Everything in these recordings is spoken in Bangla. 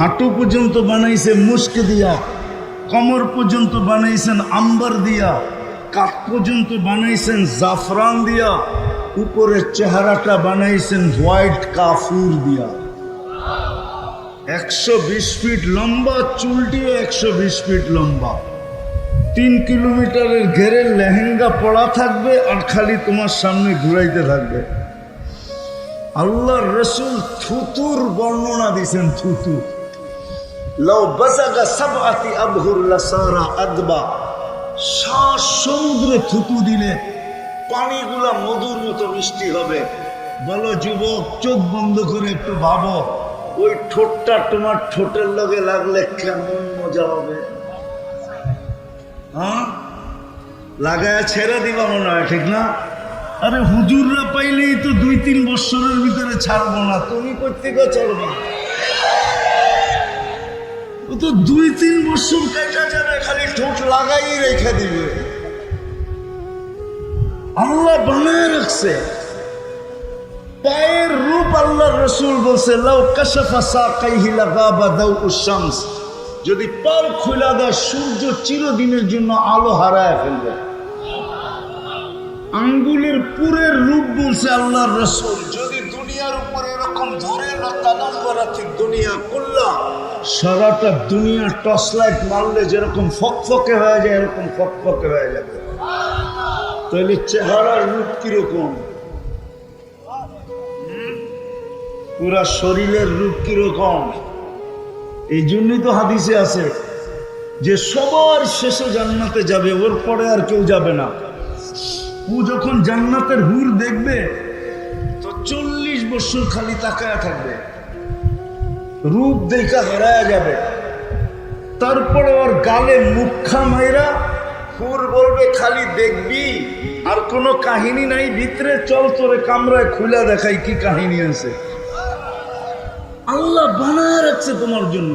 হাঁটু পর্যন্ত বানাইছে মুস্ক দিয়া, কমর পর্যন্ত বানাইছেন আম্বার দিয়া, কাঠ পর্যন্ত বানাইছেন জাফরান দিয়া, উপরের চেহারাটা বানাইছেন হোয়াইট কাফুর দিয়া। 120 ফিট লম্বা, চুলটিও 120 ফিট লম্বা। 3 কিলোমিটারের ঘেরের লেহেঙ্গা পড়া থাকবে আর খালি তোমার সামনে ঘুরাইতে থাকবে। আল্লাহর রসুল থুতুর বর্ণনা দিয়েছেন। থুতু লাউ বাসাগা সাবআতি আবহুর লাসারা আদবা, 7 সমুদ্রে থুতু দিলে পানিগুলা মধুর মতো মিষ্টি হবে। বলো যুবক, চোখ বন্ধ করে একটু ভাবো, ওই ঠোঁটটা তোমার ঠোঁটের লগে লাগলে কেমন মজা হবে। হ্যাঁ, লাগায় ছেড়ে দিবা মনে হয়, ঠিক না? আরে হুজুররা পাইলেই তো 2-3 বছরের ভিতরে ছাড়বো না, তুমি কোথেকে ছাড়বা? ও তো 2-3 বছর কেটে যাবে, খালি ঠোঁট লাগাই রেখে দিবে। আল্লাহ বানায় রাখছে পায়ের রূপ। আল্লাহর রাসূল বলছে লাউ কাশাফা সাকাইহি লাগাবা দাউউশ শামস, যদি পাল খোলা দেয় সূর্য চিরদিনের জন্য আলো হারায় ফেলবে। আঙ্গুলের পুরের রূপ বলছে আল্লাহর রাসূল, যদি দুনিয়ার উপর এরকম ধরে লতানম্বরাতি দুনিয়া কুল্লা, সারাটা দুনিয়া টর্চ লাইট মারলে যেরকম ফকফকে হয়ে যায় এরকম ফকফকে হয়ে যাবে। তাহলে চেহারার রূপ কিরকম? পুরা শরীরের রূপ কিরকম? এই জন্যই তো হাদিসে আছে যে সবার শেষে জান্নাতে যাবে, ওর পরে আর কেউ যাবে না। ও যখন জান্নাতের হুর দেখবে তো 40 বছর খালি তাকায়া থাকবে, রূপ দেখা হারায়া যাবে। তারপরে ওর গালে মুখা মাইরা হুর বলবে খালি দেখবি, আর কোনো কাহিনী নাই ভিতরে, চল তোরে কামরায় খুলে দেখাই কি কাহিনী আছে। আল্লাহ বানায় রাখছে তোমার জন্য।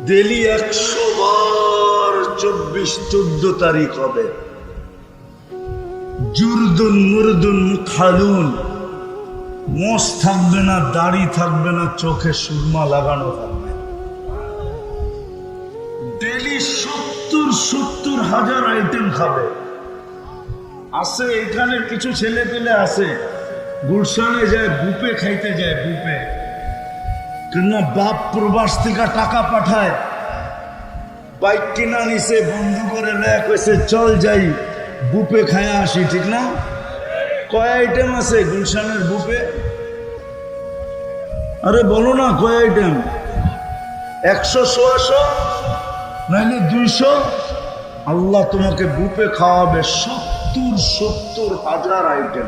ডেলি 100 বার 24-14 তারিখ হবে। জুরদুন মুরদুন মুখালুন, মোষ থাকবে না, দাড়ি থাকবে না, চোখে সুরমা লাগানো থাকবে। ডেলি 70 হাজার আইটেম খাবে। আছে এখানে কিছু ছেলে পেলে আছে, গুলশানে যায় বুপে খাইতে যায়, বুপে। কেন বাপ প্রবাস থেকে টাকা পাঠায়, বাইক কিনা নিছে, বন্ধু করে লেখ হয়েছে চল যাই বুপে খায়া আসি, ঠিক না? কয় আইটেম আছে গুলশানের বুপে? আরে বলো না কয় আইটেম? 100-100 নাইলে 200। আল্লাহ তোমাকে বুপে খাওয়াবে 70 হাজার আইটেম।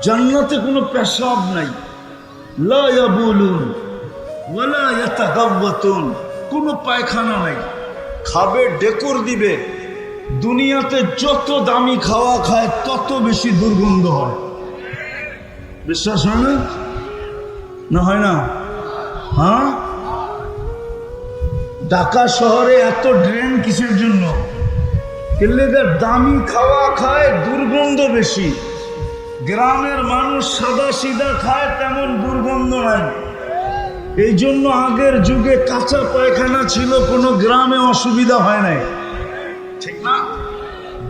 জান্নাতে কোনো পেশাব নাই, লা ইয়াবুলুন ওয়ালা ইয়াতাগাওয়াতুন, কোনো পায়খানা নাই। খাবে ডেকর দিবে। দুনিয়াতে যত দামি খাওয়া খায় তত বেশি দুর্গন্ধ হয়। বিশ্বাস হয় না? না হয় না? হ্যাঁ, ঢাকা শহরে এত ড্রেন কিসের জন্য? কেলেদের দামি খাওয়া খায়, দুর্গন্ধ বেশি। গ্রামের মানুষ সাদা সিধা খায়, তেমন দুর্গন্ধ নাই। এই জন্য আগের যুগে কাঁচা পায়খানা ছিল, কোনো গ্রামে অসুবিধা হয় নাই, ঠিক না?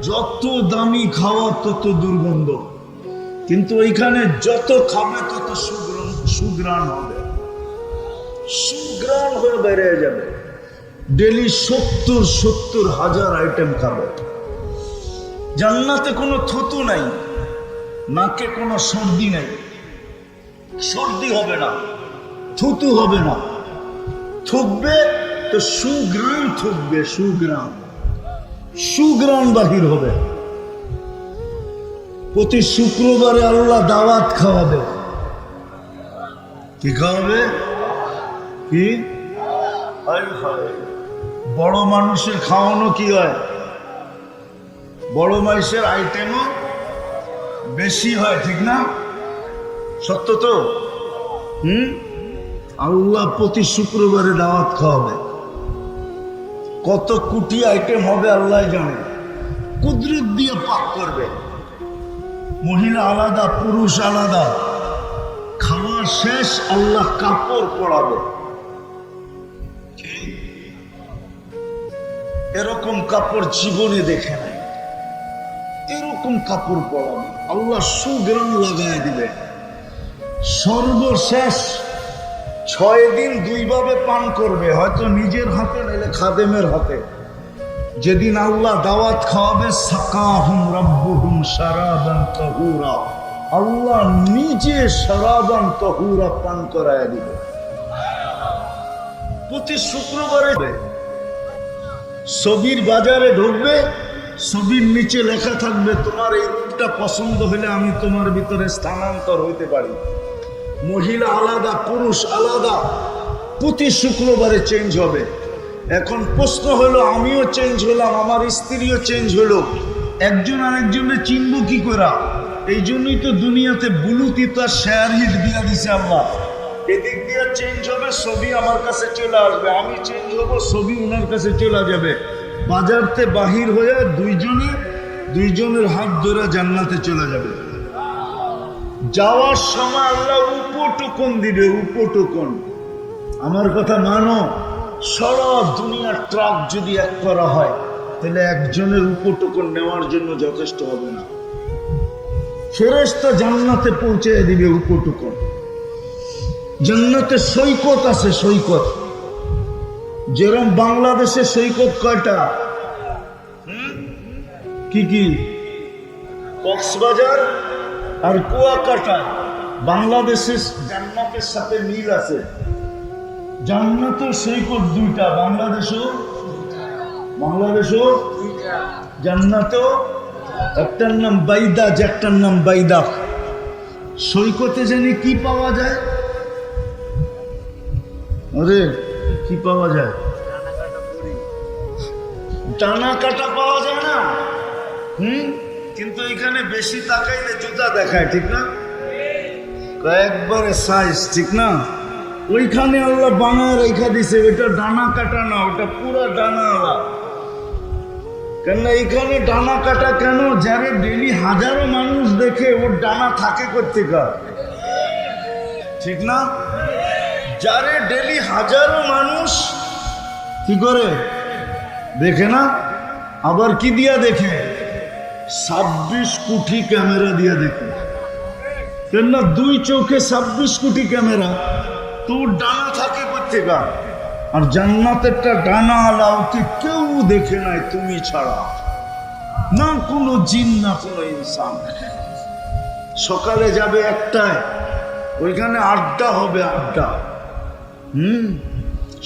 যত দামি খাওয়া তত দুর্গন্ধ, কিন্তু ওইখানে যত খাবে তত সুঘ্রাণ হবে, সুঘ্রাণ হয়ে বেড়ে যাবে। ডেলি 70 হাজার আইটেম খাবে। জান্নাতে কোনো থুতু নাই, নাকে কোনো সর্দি নাই, সর্দি হবে না, থুতু হবে না। থুকবে তো সুঘ্রাণ থুকবে, সুঘ্রাণ, সুঘ্রাণ বাহির হবে। প্রতি শুক্রবারে আল্লাহ দাওয়াত খাওয়াবে। কি খাওয়াবে? কি? বড় মানুষের খাওয়ানো কি হয়? বড় মানুষের আইটেমও বেশি হয়, ঠিক না? সত্য তো? আল্লাহ প্রতি শুক্রবারে দাওয়াত খাওয়াবে। কত কোটি আইটেম হবে আল্লাহ জানে। কুদরত দিয়ে পাক করবে। মহিলা আলাদা, পুরুষ আলাদা, খাওয়ার শেষ আল্লাহ কাপড় পরাবে। এরকম কাপড় জীবনে দেখে নাই, এরকম কাপড় পরাবে আল্লাহ, সুগ্রাম লাগায় দিবে। সর্বশেষ 6 দিন 2 ভাবে পান করবে, হয়তো নিজের হাতে নাইলে খাদেমের হাতে। যেদিন আল্লাহ দাওয়াত খাওয়াবে, সাকাহুম রাব্বুহুম শারাবান তাহুরা, আল্লাহ নিজে শারাবান তাহুরা পান করায় দিবে। প্রতি শুক্রবারে ছবির বাজারে ঢুকবে, ছবির নিচে লেখা থাকবে তোমার এই রূপটা পছন্দ হলে আমি তোমার ভিতরে স্থানান্তর হইতে পারি। মহিলা আলাদা, পুরুষ আলাদা, প্রতি শুক্রবারে চেঞ্জ হবে। এখন প্রশ্ন হলো, আমিও চেঞ্জ হলাম, আমার স্ত্রীও চেঞ্জ হলো, একজন আরেকজনের চিনব কি করা? এই জন্যই তো দুনিয়াতে ব্লুটুথ আর শেয়ার হিট দিয়া দিছে আল্লাহ। এদিক দিয়ে চেঞ্জ হবে, ছবি আমার কাছে চলে আসবে, আমি চেঞ্জ হব, ছবি ওনার কাছে চলে যাবে। বাজারতে বাহির হয়ে দুইজনের হাত ধরে জান্নাতে চলে যাবে। যাওয়ার সময় আল্লাহ উপটোকন দিবে, উপটোকন। আমার কথা মানো, সারা দুনিয়ার ট্রাক যদি এক করা হয় তাহলে একজনের উপটোকন নেওয়ার জন্য যথেষ্ট হবে না। ফেরেশতা জান্নাতে পৌঁছে দিবে উপটোকন। জান্নাতে সৈকত আছে, সৈকত। যেরকম বাংলাদেশে সৈকত কয়টা? কি কি? কক্সবাজার আর কুয়াকাটা। বাংলাদেশের জান্নাতের সাথে মিল আছে। জান্নাতের সৈকত 2টা, বাংলাদেশও জান্নাতেও। একটার নাম বাইদাজ, একটার নাম বাইদাক। সৈকতে জানি কি পাওয়া যায়? আরে কি পাওয়া যায়? টানা কাটা পাওয়া যায় না? কিন্তু এখানে বেশি তাকাইলে জুতা দেখায়, ঠিক না? একবারে সাইজ, ঠিক না? ওইখানে আল্লাহ বানায় রেখা দিছে, ওইটা ডানা কাটা না, ওটা পুরা ডানা আলা। কেন এইখানে ডানা কাটা কেন? যারে ডেলি হাজারো মানুষ দেখে, ওর ডানা থাকে কোত্থেকে, ঠিক না? যারে ডেলি হাজারো মানুষ কি করে দেখে না, আবার কি দিয়া দেখে? 26 কোটি ক্যামেরা দিয়া দেখে। কেন? 2 চোখে 26 কোটি ক্যামেরা, তোর ডানা থাকে কোত্থেকে? আর জান্নাতেরটা ডানা আলা, ওকে কেউ দেখে নাই তুমি ছাড়া, না কোনো জিন না কোনো ইনসান। সকালে যাবে 1টায়, ওইখানে আড্ডা হবে, আড্ডা।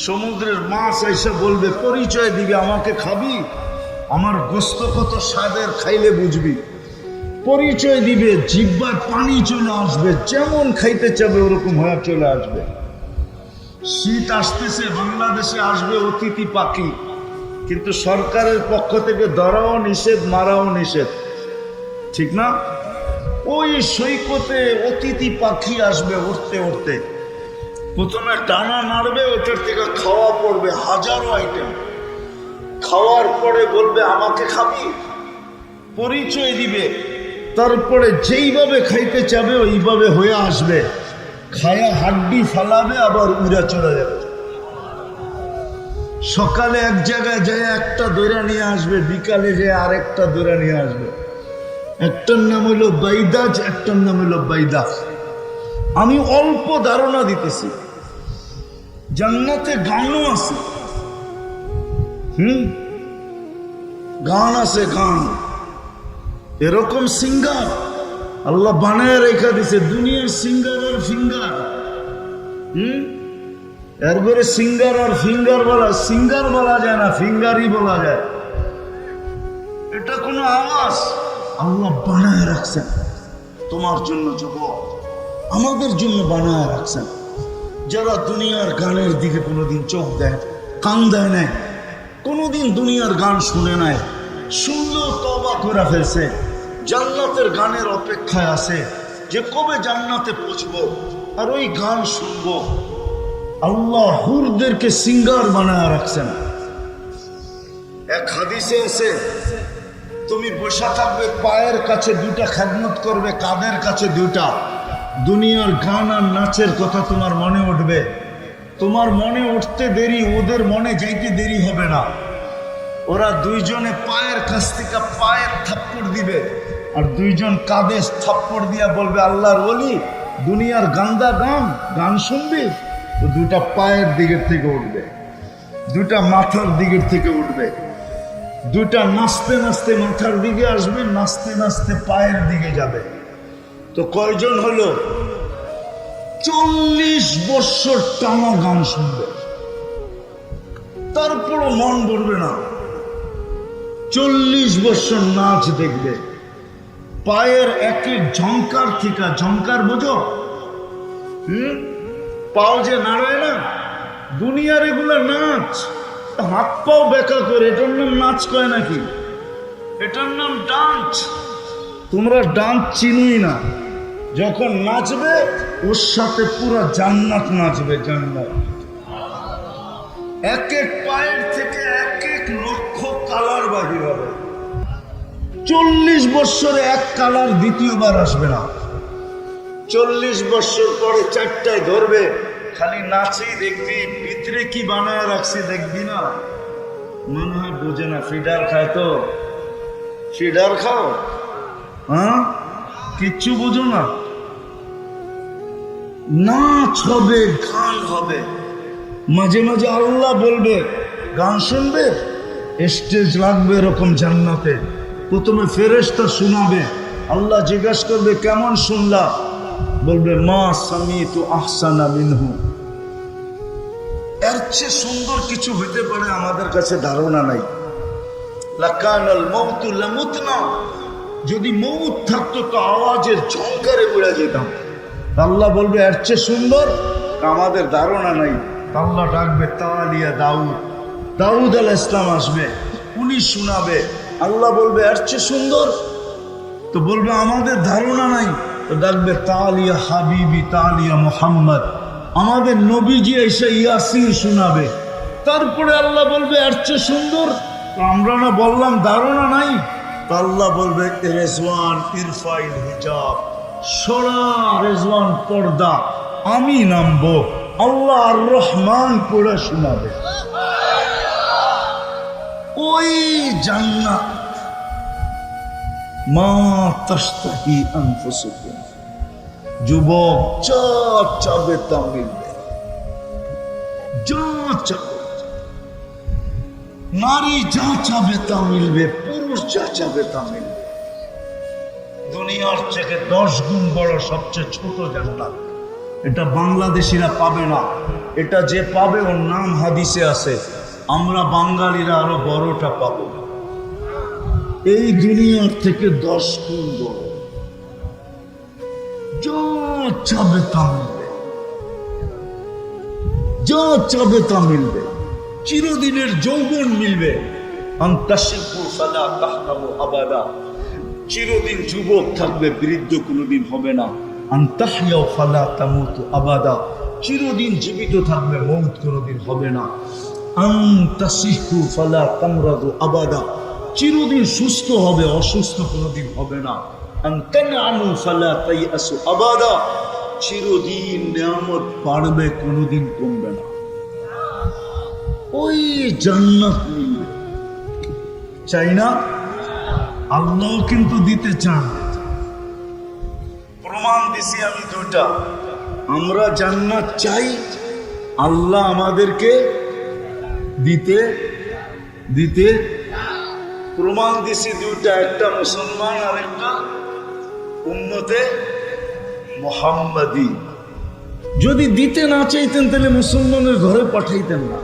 সমুদ্রের মাছ এসে বলবে, পরিচয় দিবে, আমাকে খাবি? আমার গোস্ত কত স্বাদের, খাইলে বুঝবি। পরিচয় দিবে, জিহ্বার পানি চলে আসবে, যেমন খাইতে চাবে ওরকম হয়ে চলে আসবে। শীত আসতেছে, বাংলাদেশে আসবে অতিথি পাখি, কিন্তু সরকারের পক্ষ থেকে ধরাও নিষেধ, মারাও নিষেধ, ঠিক না? ওই সৈকতে অতিথি পাখি আসবে উঠতে উঠতে, প্রথমে ডানা নাড়বে, ওটার থেকে খাওয়া পড়বে, হাজারো আইটেম। খাওয়ার পরে বলবে আমাকে খাবি? পরিচয় দিবে, তারপরে যেইভাবে খাইতে চাবে ওইভাবে হয়ে আসবে, খায়া হাড্ডি ফালাবে, আবার উড়া চলে যাবে। সকালে এক জায়গায় যায় একটা দৈরা নিয়ে আসবে, বিকালে যায় আরেকটা দৈরা নিয়ে আসবে। একটার নাম হলো বাইদাজ, একটার নাম হলো বাইদাক। আমি অল্প ধারণা দিতেছি। জান্নাতে গানও আছে, গান আছে, গান। এরকম সিঙ্গার আল্লাহ বানায় রেখা দিছে, দুনিয়ার সিঙ্গার আর ফিঙ্গার। এরপরে সিঙ্গার আর ফিঙ্গার বলা, সিঙ্গার বলা যায় না, ফিঙ্গারই বলা যায়। এটা কোনো আওয়াজ আল্লাহ বানায় রাখছেন তোমার জন্য, যুবক, আমাদের জন্য বানায় রাখছেন। যারা দুনিয়ার গানের দিকে কোনোদিন চোখ দেয়, কান দেয় নাই, কোনোদিন দুনিয়ার গান শুনে নাই, শুনলেও তওবা করে ফেলছে, জান্নাতের গানের অপেক্ষায় আছে যে কবে জান্নাতে পৌঁছবো আর ওই গান শুনবো। আল্লাহ হুরদেরকে সিঙ্গার বানায় রাখছেন। এক হাদিসে আছে, তুমি বসে থাকবে, পায়ের কাছে 2টা খেদমত করবে, কাঁধের কাছে 2টা, দুনিয়ার গান আর নাচের কথা তোমার মনে উঠবে। তোমার মনে উঠতে দেরি, ওদের মনে যাইতে দেরি হবে না। ওরা দুইজনে পায়ের কাছ থেকে পায়ের থাপ্পড় দিবে, আর দুইজন কাঁধে থাপ্পড় দিয়া বলবে আল্লাহর ওলি, দুনিয়ার গান্দা গান শুনবি? তো দুটা পায়ের দিকের থেকে উঠবে, দুটা মাথার দিকের থেকে উঠবে, দুটা নাচতে নাচতে মাথার দিকে আসবে, নাচতে নাচতে পায়ের দিকে যাবে। তো কয়জন হলো? 40 বছর টানা গান শুনবে, তারপরও মন ভরবে না। 40 বছর নাচ দেখবে। পায়ের এক এক ঝংকার থেকে, ঝংকার বোঝো? পাও যে নাড়ায় না, দুনিয়ার এগুলো নাচ। হাত পাও বেকা করে, এটার নাম নাচ কয় নাকি? এটার নাম ডান্স। তোমরা ডান্স চিনুই না। যখন নাচবে ওর সাথে পুরো জান্নাত নাচবে, জান্নাত। এক এক পায়ের থেকে এক এক লক্ষ কালার বাহির হবে। 40 বছরে এক কালার দ্বিতীয়বার আসবে না। 40 বছর পরে চারটায় ধরবে, খালি নাচেই দেখবি, ভিতরে কি বানায় রাখছি দেখবি না। মনে হয় বোঝে না, ফিডার খায় তো। ফিডার খাও? হ্যাঁ, কিচ্ছু বুঝো না। নাচ হবে, গান হবে। মাঝে মাঝে আল্লাহ বলবে গান শুনবে, স্টেজ লাগবে এরকম জান্নাতে। প্রথমে ফেরেশতা শোনাবে, আল্লাহ জিজ্ঞাসা করবে কেমন শুনলা? বলবে মা সামিতু আহসানা মিনহু। এর চেয়ে সুন্দর কিছু হইতে পারে আমাদের কাছে ধারণা নাই। লাকানাল মাউতু লামুতনা। যদি মৌত থাকতো তো আওয়াজের ঝংকারে উড়ে যেতাম। আল্লাহ বলবে এর চেয়ে সুন্দর আমাদের ধারণা নাই। আল্লাহ ডাকবে তালিয়া দাউদ, দাউদ আলাইহিস সালাম আসবে, উনি শোনাবে। আল্লাহ বলবে এর চেয়ে সুন্দর, তো বলবে আমাদের ধারণা নাই। তো ডাকবে তালিয়া হাবিবি, তালিয়া মুহাম্মদ, আমাদের নবীজি এসে ইয়াসিন শোনাবে। তারপরে আল্লাহ বলবে এর চেয়ে সুন্দর, তো আমরা না বললাম ধারণা নাই। তো আল্লাহ বলবে রেজওয়ান ইরফাইল হিজাব, সরা রেজওয়ান পর্দা, আমি নামবো। আল্লাহ আর রহমান পড়ে শোনাবে। ওই জান্নাত মা তাশতাহি আনফুসুকুম। যুবক যা চাবে তা মিলবে, যা চাবে। নারী যা চাবে তা মিলবে, পুরুষ যা চাবে তা মিলবে। দুনিয়ার থেকে 10 গুণ বড় সবচেয়ে ছোট জান্নাত। এটা বাংলাদেশিরা পাবে না। এটা যে পাবে ওর নাম হাদিসে আছে। আমরা বাঙালিরা আরো বড়টা পাবো। এই দুনিয়ার থেকে 10 গুণ বড়। যা চাবে তা মিলবে, যা চাবে তা মিলবে। চিরদিনের যৌবন মিলবে। আনতাশিবু ফালা তাহরামু আবাদা। চিরদিন যুবক থাকবে, বৃদ্ধ কোনোদিন হবে না। আনতাহইয়াউ ফালা তামুতু আবাদা। চিরদিন জীবিত থাকবে, মৌত কোনোদিন হবে না। আনতাসিহু ফালা তামরাদু আবাদা। চিরদিন সুস্থ হবে, অসুস্থ কোনোদিন হবে না। আনতানআমু ফালা তাইয়াসু আবাদা। চিরদিন নিয়ামত বাড়বে, কোনোদিন কমবে না। ওই জান্নাত মিলবে। চাই না? আল্লাহ কিন্তু দিতে চান। প্রমাণ দিছি আমি দুটা। আমরা জান্নাত চাই, আল্লাহ আমাদেরকে দিতে দিতে প্রমাণ দিছি দুটা। একটা মুসলমান আর একটা উম্মতে মুহাম্মাদি। যদি দিতে না চাইতেন তাহলে মুসলমানের ঘরে পাঠাইতেন না।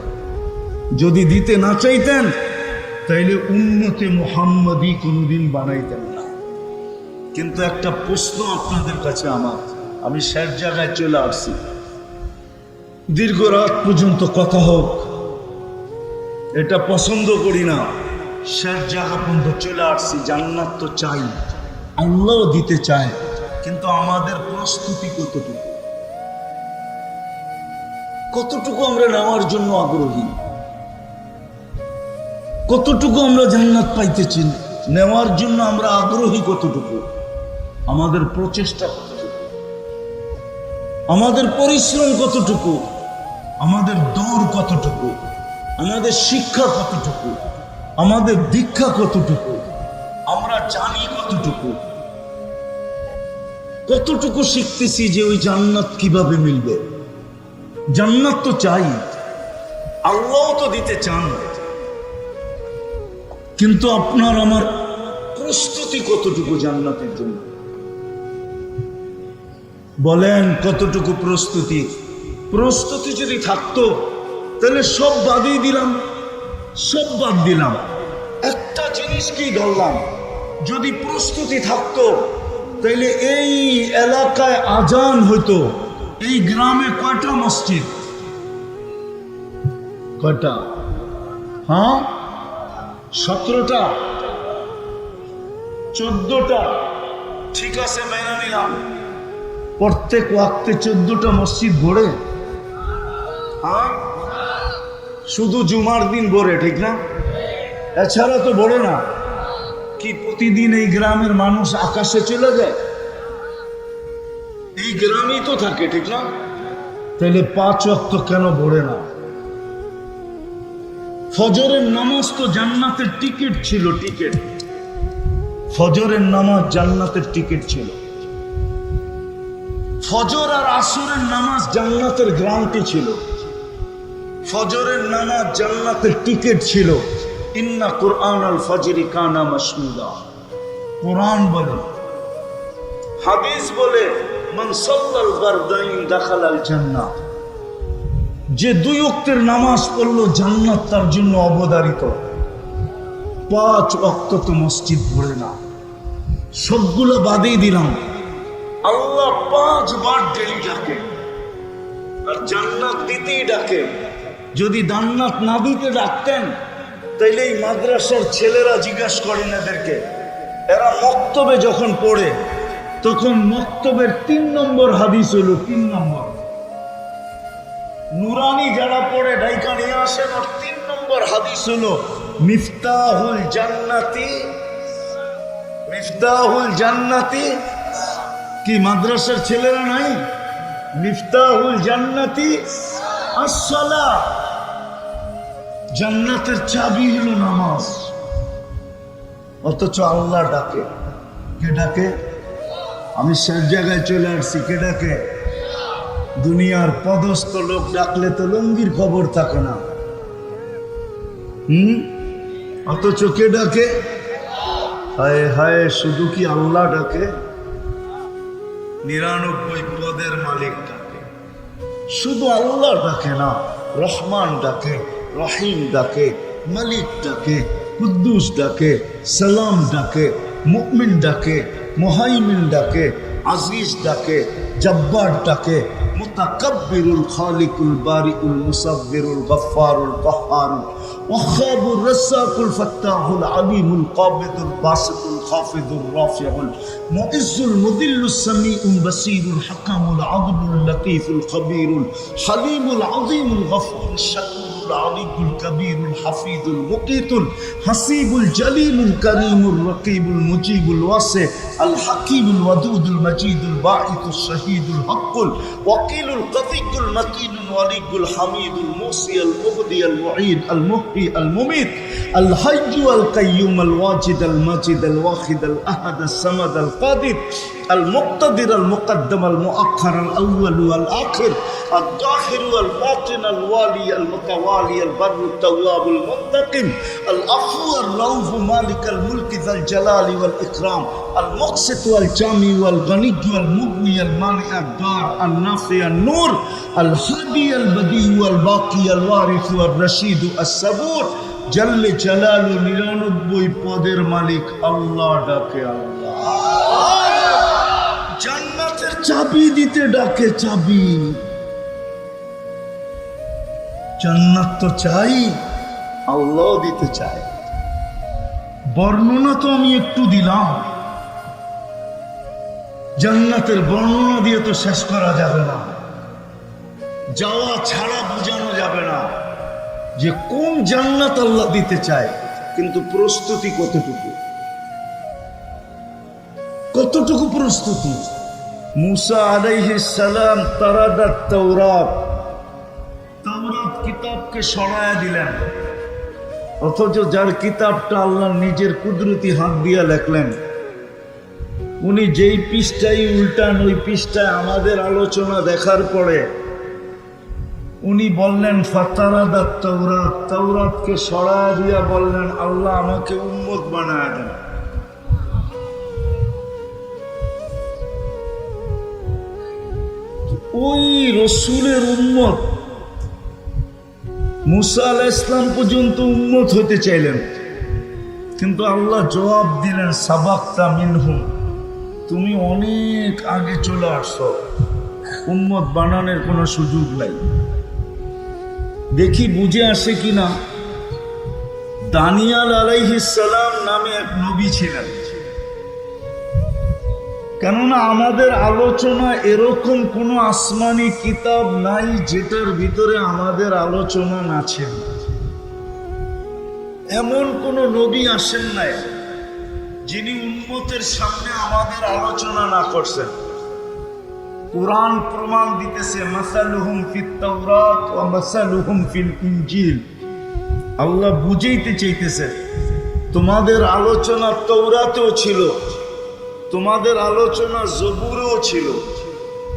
যদি দিতে না চাইতেন তাইলে উম্মতে মুহাম্মাদি কোনোদিন বানাইতেন না। কিন্তু একটা প্রশ্ন আপনাদের কাছে আমার, আমি শেষ জায়গায় চলে আসছি। দীর্ঘ রাত পর্যন্ত কথা হোক, এটা পছন্দ করি না। শেষ জায়গা পর্যন্ত চলে আসছি। জান্নাত তো চাই, আল্লাহ দিতে চায়, কিন্তু আমাদের প্রস্তুতি কতটুকু? কতটুকু আমরা নেওয়ার জন্য আগ্রহী? কতটুকু আমরা জান্নাত পাইতেছি? নেওয়ার জন্য আমরা আগ্রহী কতটুকু? আমাদের প্রচেষ্টা কতটুকু? আমাদের পরিশ্রম কতটুকু, আমাদের দৌড় কতটুকু, আমাদের শিক্ষা কতটুকু, আমাদের দীক্ষা কতটুকু, আমরা জানি কতটুকু, কতটুকু শিখতেছি যে ওই জান্নাত কিভাবে মিলবে। জান্নাত তো চাই, আল্লাহ তো দিতে চান, কিন্তু আপনার আমার প্রস্তুতি কতটুকু জান্নাতের জন্য? বলেন কতটুকু প্রস্তুতি? প্রস্তুতি যদি থাকতো তাহলে সব বাদই দিলাম, সব বাদ দিলাম, একটা জিনিসকেই ধরলাম। যদি প্রস্তুতি থাকতো তাহলে এই এলাকায় আজান হইতো। এই গ্রামে কয়টা মসজিদ? কয়টা? হ্যাঁ, 17টা, 14টা, ঠিক আছে মেনে নিলাম। প্রত্যেক ওয়াক্তে 14টা মসজিদ ভরে? হ্যাঁ, শুধু জুমার দিন ভরে, ঠিক না? এছাড়া তো ভরে না। কি প্রতিদিন এই গ্রামের মানুষ আকাশে চলে যায়? এই গ্রামই তো থাকে, ঠিক না? তাহলে 5 ওয়াক্ত কেন ভরে না? ফজরের নামাজ তো জান্নাতের টিকিট ছিল, টিকিট। ফজরের নামাজ জান্নাতের টিকিট ছিল। ফজর আর আসরের নামাজ জান্নাতের গ্যারান্টি ছিল। ফজরের নামাজ জান্নাতের টিকিট ছিল। ইন্না কুরআন আল ফজরি কানা মাশহুদা। কুরআন বলে, হাদিস বলে, মান সাল্লাল বারদাইন দাখালাল জান্নাহ। যে 2 ওয়াক্তের নামাজ পড়লো জান্নাত তার জন্য অবধারিত। 5 ওয়াক্ত তো মসজিদ ভরে না। সবগুলো বাদেই দিলাম, আল্লাহ 5 বার ডেলি ডাকে, আর জান্নাত দিতেই ডাকে। যদি জান্নাত না দিতে ডাকতেন তাইলে এই মাদ্রাসার ছেলেরা জিজ্ঞাসা করেন এদেরকে, এরা মক্তবে যখন পড়ে তখন মক্তবের 3 নম্বর হাদিস হলো, 3 নম্বর নুরানি যারা পড়ে ডাইকা নিয়ে আসেন, আর 3 নম্বর হাদিস হলো মিফতাহুল জান্নাতি, মিফতাহুল জান্নাতি। কি মাদ্রাসার ছেলেরা নাই? মিফতাহুল জান্নাতি আসসালাহ। জান্নাতের চাবি হলো নামাজ। অথচ আল্লাহ ডাকে। কে ডাকে? আমি সব জায়গায় চলে আসছি, কে ডাকে? দুনিয়ার পদস্থ লোক ডাকলে তো লঙ্গির খবর থাকে না। অথচ কে ডাকে? হায় হায়, শুধু কি আল্লাহ ডাকে? 99 পদের মালিক ডাকে। শুধু আল্লাহ ডাকে না, রহমান ডাকে, রহিম ডাকে, মালিক ডাকে, কুদ্দুস ডাকে, সালাম ডাকে, মুমিন ডাকে, মুহাইমিন ডাকে, আজিজ ডাকে, জব্বার ডাকে, মুতাকাব্বিরুল খালিকুল বারিউল মুসাব্বিরুল গফফারুল কাহ্হারুল ওয়াহ্হাবুর রাসাকুল ফাত্তাহুল আলিমুল কাবিদুল বাসিতুল খাফিদুর রাফিউল মুইজ্জুল মুদিল্লুস সামিউল বাসীরুল হাকামুল আদলুল লতীফুল খবীরুল হালিমুল আযীমুল গফুরুশ শাকুরুল আলিয়ুল কবীরুল হাফিজুল মুকীতুল হাসিবুল জলিলুল করিমুর রকিবুল মুজিবুল ওয়াসি আল হাকিমুল ওয়াদুদুল মজিদুল বাঈতুশ শহীদুল হকুল ওয়াকিলুল কবিয়ুল মতিনুল ওয়ালিয়ুল হামিদুল মুসি আল মুবদি আল মুঈদ আল মুহয়ি আল মুমীত আল হাইয়্যু আল কাইয়্যুম আল ওয়াজিদ আল মাজিদ আল ওয়াহিদ আল আহাদ আস সামাদ আল কাদির আল মুক্তাদির আল মুকদ্দম আল মুআখ্খার আল আউয়াল ওয়াল আখির আল যাহির ওয়াল বাতিন আল ওয়ালি আল মুতাওয়ালি আল বাররু তাওয়াব আল মুনতাকিম আল আফু আল রাউফ মালিক আল মুলক যাল জালালি ওয়াল ইকরাম আল মুকসিত ওয়াল জামি ওয়াল গনি ওয়াল মুগনি আল মানি আল দার আল নাফি আল নূর আল হাদি আল বদি ওয়াল বাকি আল ওয়ারিস ওয়াল রশিদ আস সাবুর জল্লে জালালু 99 পদের মালিক আল্লাহ ডাকে। আল্লাহ জান্নাতের চাবি দিতে ডাকে, চাবি। জান্নাত তো চাই, আল্লাহ দিতে চায়। বর্ণনা তো আমি একটু দিলাম, জান্নাতের বর্ণনা দিয়ে তো শেষ করা যাবে না। যাওয়া ছাড়া বোঝানো যাবে না যে কোন জান্নাত আল্লাহ দিতে চায়, কিন্তু প্রস্তুতি কতটুকু, কতটুকু প্রস্তুতি। মুসা আলাইহিস সালাম তারাদাত তাওরাত কিতাবকে সরায়া দিলেন, অথচ যার কিতাবটা আল্লাহ নিজের কুদরতি হাত দিয়া লেখলেন, উনি যেই পৃষ্ঠায় উল্টান ওই পৃষ্ঠায় আমাদের আলোচনা দেখার পরে উনি বললেন ফাতারাদাত তাওরাত, তাওরাতকে সরায়া দিয়া বললেন আল্লাহ আমাকে উম্মত বানায়া দেন। ওই রসুলের উম্মত মুসা আলাইহিস সালাম পর্যন্ত উম্মত হতে চাইলেন, কিন্তু আল্লাহ জবাব দিলেন সাবাক্তা মিনহুম, তুমি অনেক আগে চলে আসছো, উম্মত বানানোর কোনো সুযোগ নাই। দেখি বুঝে আসে কিনা। দানিয়াল আলাইহিস সালাম নামে এক নবী ছিলেন। কেননা আমাদের আলোচনা এরকম কোনো আসমানি কিতাব নাই যেটার ভিতরে আমাদের আলোচনা না ছিল। এমন কোন নবী আসেন নাই যিনি উম্মতের সামনে আমাদের আলোচনা না করছেন। কুরআন প্রমাণ দিতেছে মাসালুহুম ফিত তাওরাত ওয়া মাসালুহুম ফিল ইনজিল। আল্লাহ বুঝাইতে চাইতেছে তোমাদের আলোচনা তাওরাতেও ছিল, তোমাদের আলোচনা জবুরেও ছিল,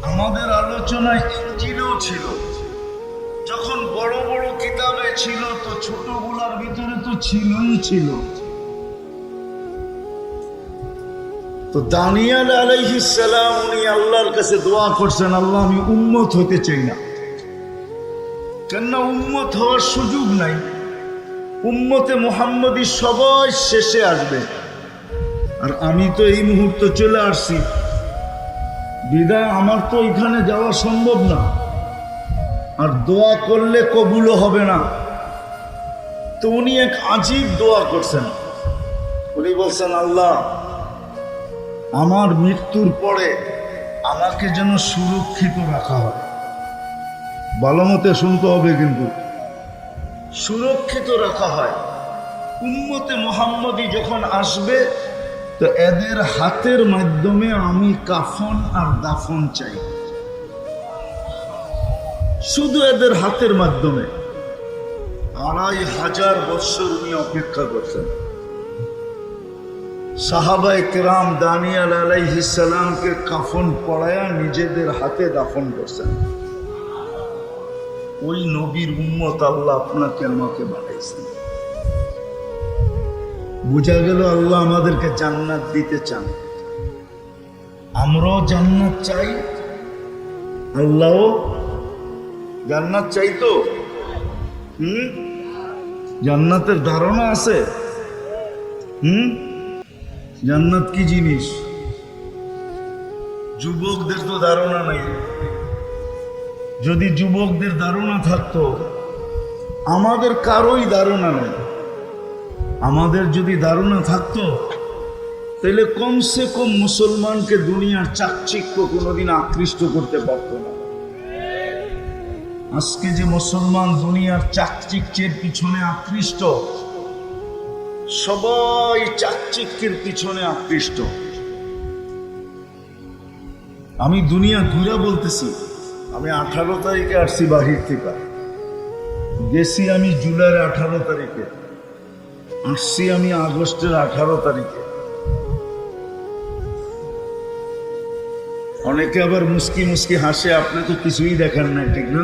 আমাদের আলোচনা ইনজিলেও ছিল। যখন বড় বড় কিতাবে ছিল তো ছোটগুলার ভিতরে তো ছিলই ছিল। তো দানিয়াল আলাইহিস সালাম উনি আল্লাহর কাছে দোয়া করছেন, আল্লাহ আমি উম্মত হতে চাই না, কেননা উম্মত হওয়ার সুযোগ নাই। উম্মতে মুহাম্মদী সবাই শেষে আসবে, আর আমি তো এই মুহূর্তে চলে আসছি, বিদায় আমার তো এখানে যাওয়া সম্ভব না, আর দোয়া করলে কবুলও হবে না। তো উনি এক আজীব দোয়া করছেন। উনি বলছেন আল্লাহ আমার মৃত্যুর পরে আমাকে যেন সুরক্ষিত রাখা হয়। ভালো মতে শুনতে হবে কিন্তু, সুরক্ষিত রাখা হয়। উম্মতে মুহাম্মদী যখন আসবে তো এদের হাতের মাধ্যমে আমি কাফন আর দাফন চাই, শুধু এদের হাতের মাধ্যমে। 2500 বছর উনি অপেক্ষা করছেন। সাহাবায়ে কেরাম দানিয়াল আলাইহিস সালামকে কাফন পরায়া নিজেদের হাতে দাফন করছেন। ওই নবীর উম্মত আল্লাহ আপনাকে আমাকে বানাইছেন। বুঝা গেল আল্লাহ আমাদেরকে জান্নাত দিতে চান, আমরাও জান্নাত চাই, আল্লাহও জান্নাত চাই। তো জান্নাতের ধারণা আছে? জান্নাত কি জিনিস? যুবকদের তো ধারণা নাই। যদি যুবকদের ধারণা থাকতো, আমাদের কারোই ধারণা নেই। আমাদের যদি ধারণা থাকতো তাহলে কমসে কম মুসলমানকে দুনিয়ার চাকচিক্য কোনোদিন আকৃষ্ট করতে পারত না। আজকে যে মুসলমান দুনিয়ার চাকচিক্যের পিছনে আকৃষ্ট, সবাই চাকচিক্যের পিছনে আকৃষ্ট। আমি দুনিয়া ঘুরে বলতেছি, আমি 18 তারিখে আসছি বাহির থেকে, গেছি আমি জুলাইয়ের 18 তারিখে, আসছি আমি আগস্টের 18 তারিখে। অনেকে আবার মুস্কি মুস্কি হাসে, আপনি তো কিছুই দেখেন না, ঠিক না?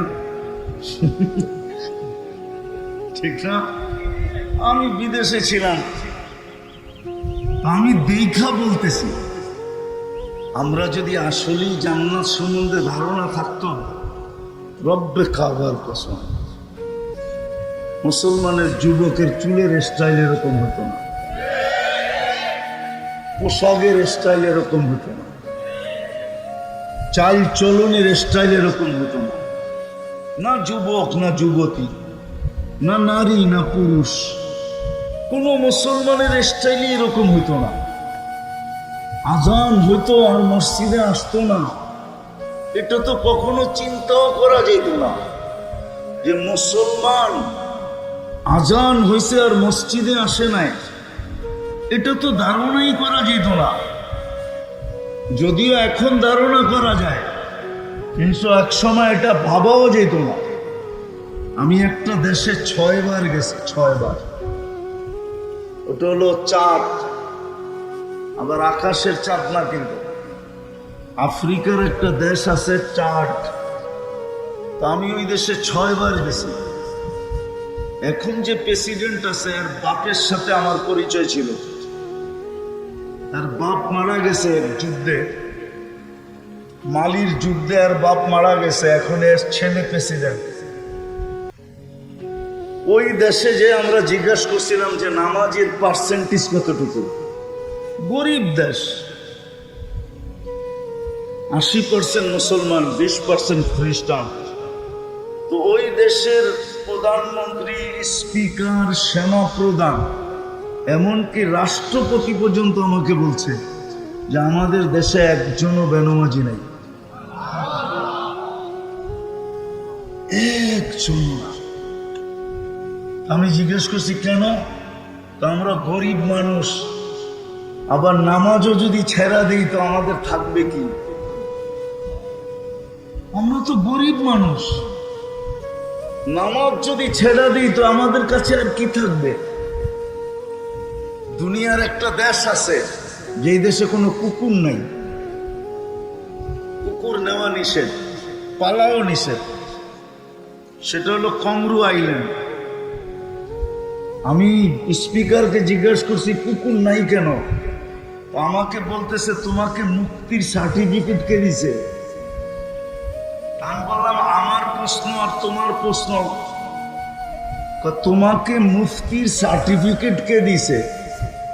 ঠিক না? আমি বিদেশে ছিলাম, আমি দেখা বলতেছি, আমরা যদি আসলেই জান্নাত সম্বন্ধে ধারণা থাকতো, রব্বে কাবার কসম, মুসলমানের যুবকের চুলের স্টাইল এরকম হতো না, পোশাকের স্টাইল এরকম হতো না, চাল চলনের স্টাইল এরকম হতো না। না যুবক না যুবতী, না নারী না পুরুষ, কোন মুসলমানের স্টাইলই এরকম হতো না। আজান হইতো আর মসজিদে আসতো না, এটা তো কখনো চিন্তাও করা যেত না যে মুসলমান আজান হয়েছে আর মসজিদে আসে নাই, এটা তো ধারণাই করা যেত না। যদিও এখন ধারণা করা যায়, কিন্তু এক সময় এটা ভাবাও যেত না। আমি একটা দেশে 6 বার গেছি, 6 বার। ওটা হলো চাঁদ, আবার আকাশের চাঁদ না, কিন্তু আফ্রিকার একটা দেশ আছে চাঁদ। তা আমি ওই দেশে 6 বার গেছি। এখন যে প্রেসিডেন্ট আছে আর বাপের সাথে আমার পরিচয় ছিল। আর বাপ মারা গেছে যুদ্ধে, মালির যুদ্ধে, আর বাপ মারা গেছে। এখন এর ছেলে প্রেসিডেন্ট। ওই দেশে যে আমরা জিজ্ঞাসা করছিলাম যে নামাজের পার্সেন্টেজ কতটুকু। গরিব দেশ, 80% মুসলমান, 20% খ্রিস্টান। তো ওই দেশের প্রধানমন্ত্রী, স্পিকার, সেনা প্রধান, এমনকি রাষ্ট্রপতি পর্যন্ত আমাকে বলছে যে আমাদের দেশে একজনও বেনামাজি নাই, একজন না। আমি জিজ্ঞেস করছি কেন? তো আমরা গরিব মানুষ, আবার নামাজও যদি ছেড়া দিই তো আমাদের থাকবে কি? আমরা তো গরিব মানুষ, নামাজ যদি ছেড়া দিই তো আমাদের কাছে আর কি থাকবে? দুনিয়ার একটা দেশ আছে যেই দেশে কোনো কুকুর নাই, কুকুর নেওয়া নিষেধ, পালাও নিষেধ। সেটা হলো কংরু আইল্যান্ড। আমি স্পিকারকে জিজ্ঞেস করছি কুকুর নাই কেন? আমাকে বলতেছে তোমাকে মুক্তির সার্টিফিকেট কে দিছে? আমি বললাম আমার প্রশ্ন আর তোমার প্রশ্ন। তোমাকে মুফতির সার্টিফিকেট কে দিছে?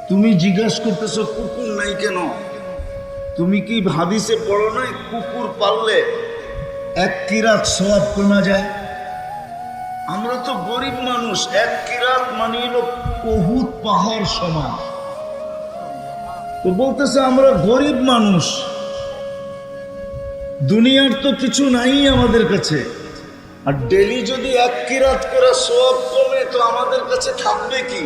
তুমি জিজ্ঞাসা করতেছো কুকুর নাই কেন? তুমি কি হাদিসে পড়ো নাই কুকুর পাললে 1 কিরাত সওয়াব কমা যায়? আমরা তো গরিব মানুষ, 1 কিরাত মানে হলো উহুদ পাহাড় সমান। তো বলতেছে আমরা গরিব মানুষ, দুনিয়ার তো কিছু নাই আমাদের কাছে, আর ডেলি যদি 1 কিরাত করে সওয়াব কমে তো আমাদের কাছে থাকবে কি?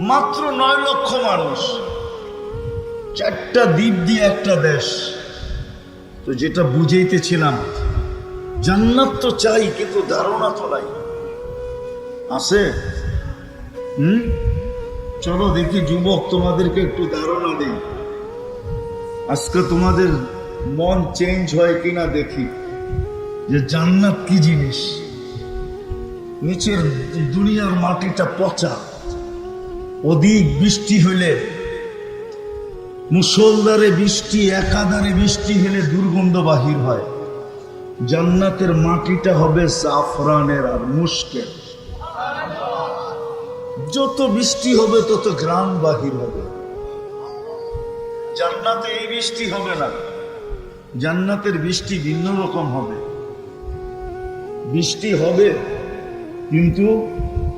মাত্র 9 লক্ষ মানুষ, 4টা দ্বীপ দিয়ে একটা দেশ। তো যেটা বুঝাইতেছিলাম, জান্নাত তো চাই, কিন্তু ধারণা তো নাই। আছে? চলো দেখি যুবক, তোমাদেরকে একটু ধারণা দিই। আজকে তোমাদের মন চেঞ্জ হয় কিনা দেখি, যে জান্নাত কি জিনিস। নিচের দুনিয়ার মাটিটা পচা, অধিক বৃষ্টি হলে, মুষলধারে বৃষ্টি, একাধারে বৃষ্টি হলে দুর্গন্ধ বাহির হয়। জান্নাতের মাটিটা হবে জাফরানের আর মুশকের। যত বৃষ্টি হবে তত ঘ্রাণ বাহির হবে। জান্নাতে এই বৃষ্টি হবে না, জান্নাতের বৃষ্টি ভিন্ন রকম হবে। বৃষ্টি হবে কিন্তু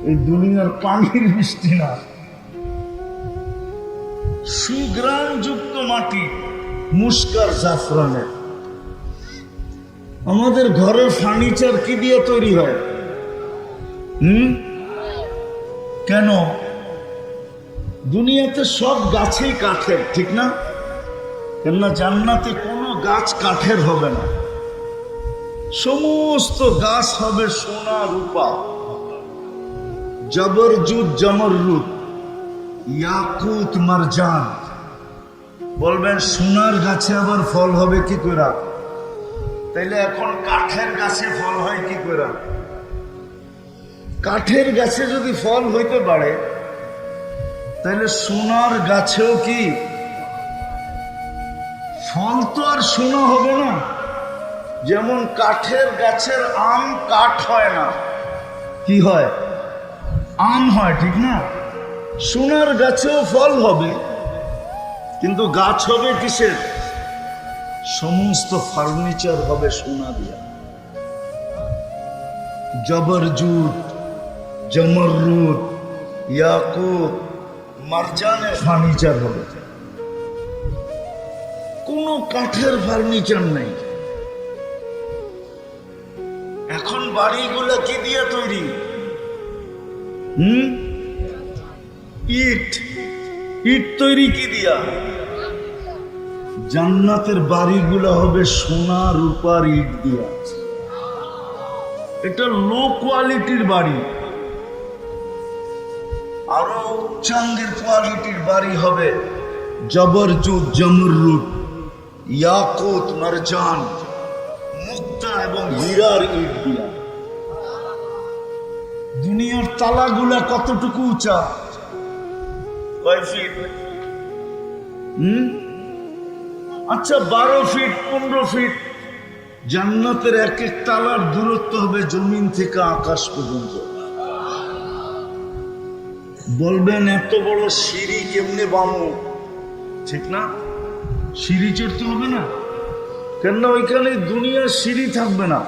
এই দুনিয়ার পানির বৃষ্টি না। সুঘ্রাণ যুক্ত মাটি, মুস্কার জাফরানের। আমাদের ঘরের ফার্নিচার কি দিয়ে তৈরি হয়? কেন? দুনিয়াতে সব গাছেই কাঠের, ঠিক না? কেননা জান্নাতে কোনো গাছ কাঠের হবে না, সমস্ত গাছ হবে সোনা রূপা, জবরজুদ জমররুদ, ইয়াকুত মারজান। বলবেন সোনার গাছে আবার ফল হবে কি করে? তাইলে এখন কাঠের গাছে ফল হয় কি করে? কাঠের গাছে যদি ফল হইতে পারে তাহলে সোনার গাছেও কি ফল? তো আর সোনা হবে না। যেমন কাঠের গাছের আম কাঠ হয় না, কি হয়? আম হয়, ঠিক না? সোনার গাছেও ফল হবে, কিন্তু গাছ হবে কিসের? সমস্ত ফার্নিচার হবে সোনা দিয়া। জবরজুদ, জমররুদ, ইয়াকুত, মারজানের ফার্নিচার হবে, কোনো কাঠের ফার্নিচার নেই। এখন বাড়িগুলো কি দিয়ে তৈরি? ইট। ইট তৈরি কি দিয়া? জান্নাতের বাড়িগুলো হবে সোনা রূপার ইট দিয়া। এটা লো কোয়ালিটির বাড়ি। আরো উচ্চাঙ্গের কোয়ালিটির বাড়ি হবে জবরজুদ, জমরুদ, ইয়াকুত, মারজান, মুক্তা এবং হীরার ইট দিয়া। দুনিয়ার তালাগুলা কতটুকু উঁচা? কয় ফিট? আচ্ছা 12 ফিট, 15 ফিট। জান্নাতের এক এক তালার দূরত্ব হবে জমিন থেকে আকাশ পর্যন্ত। বলবেন এত বড় সিঁড়ি কেমনে বামু? ঠিক না, সিঁড়ি চড়তে হবে না? কেননা ওইখানে দুনিয়ার সিঁড়ি থাকবে না,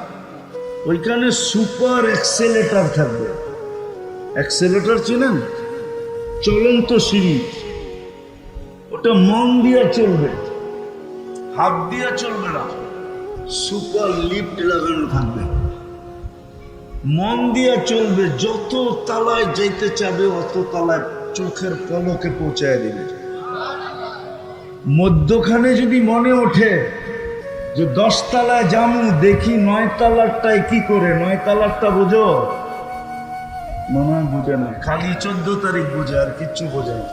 ওইখানে সুপার এক্সেলেটর থাকবে। এক্সেলেটর চিনেন? চলন্ত সিঁড়ি। ওটা মন দিয়া চলবে, হাত দিয়া চলবে না। সুপার লিফট লাগানো থাকবে, মন দিয়া চলবে। যত তালায় যাইতে চাবে অত তালায় চোখের পলকে পৌঁছায় দিবে। মধ্যখানে যদি মনে ওঠে যে 10 তালায় যামু, দেখি 9 তালারটাই কি করে। 9 তালারটা বোঝো? মনে হয় বুঝে না, খালি 14 তারিখ বুঝে, আর কিচ্ছু বোঝে না।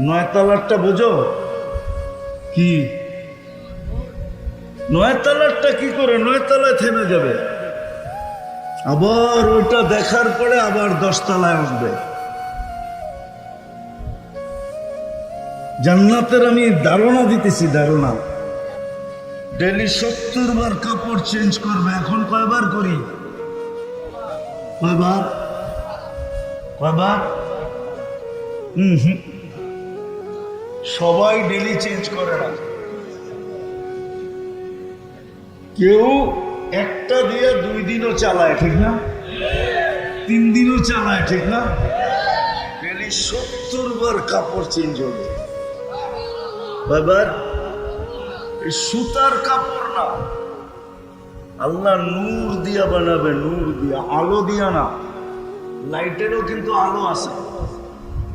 9 তালারটা বোঝো কি? 9 তালারটা কি করে 9 তালায় থেমে যাবে, আবার ওইটা দেখার পরে আবার 10 তালায় উঠবে। জান্নাতের আমি ধারণা দিতেছি, ধারণা। ডেলি 70 বার কাপড় চেঞ্জ করবে। এখন কয়বার করি? কয়বার? সবাই ডেলি চেঞ্জ করে না। কেউ একটা দিয়ে 2 দিনও চালায়, ঠিক না? 3 দিনও চালায়, ঠিক না? ডেলি 70 বার কাপড় চেঞ্জ হবে। কয়বার? সুতার কাপড় না, আল্লাহ নূর দিয়া বানাবে, নূর দিয়া, আলো দিয়া না। লাইটেরও কিন্তু আলো আছে,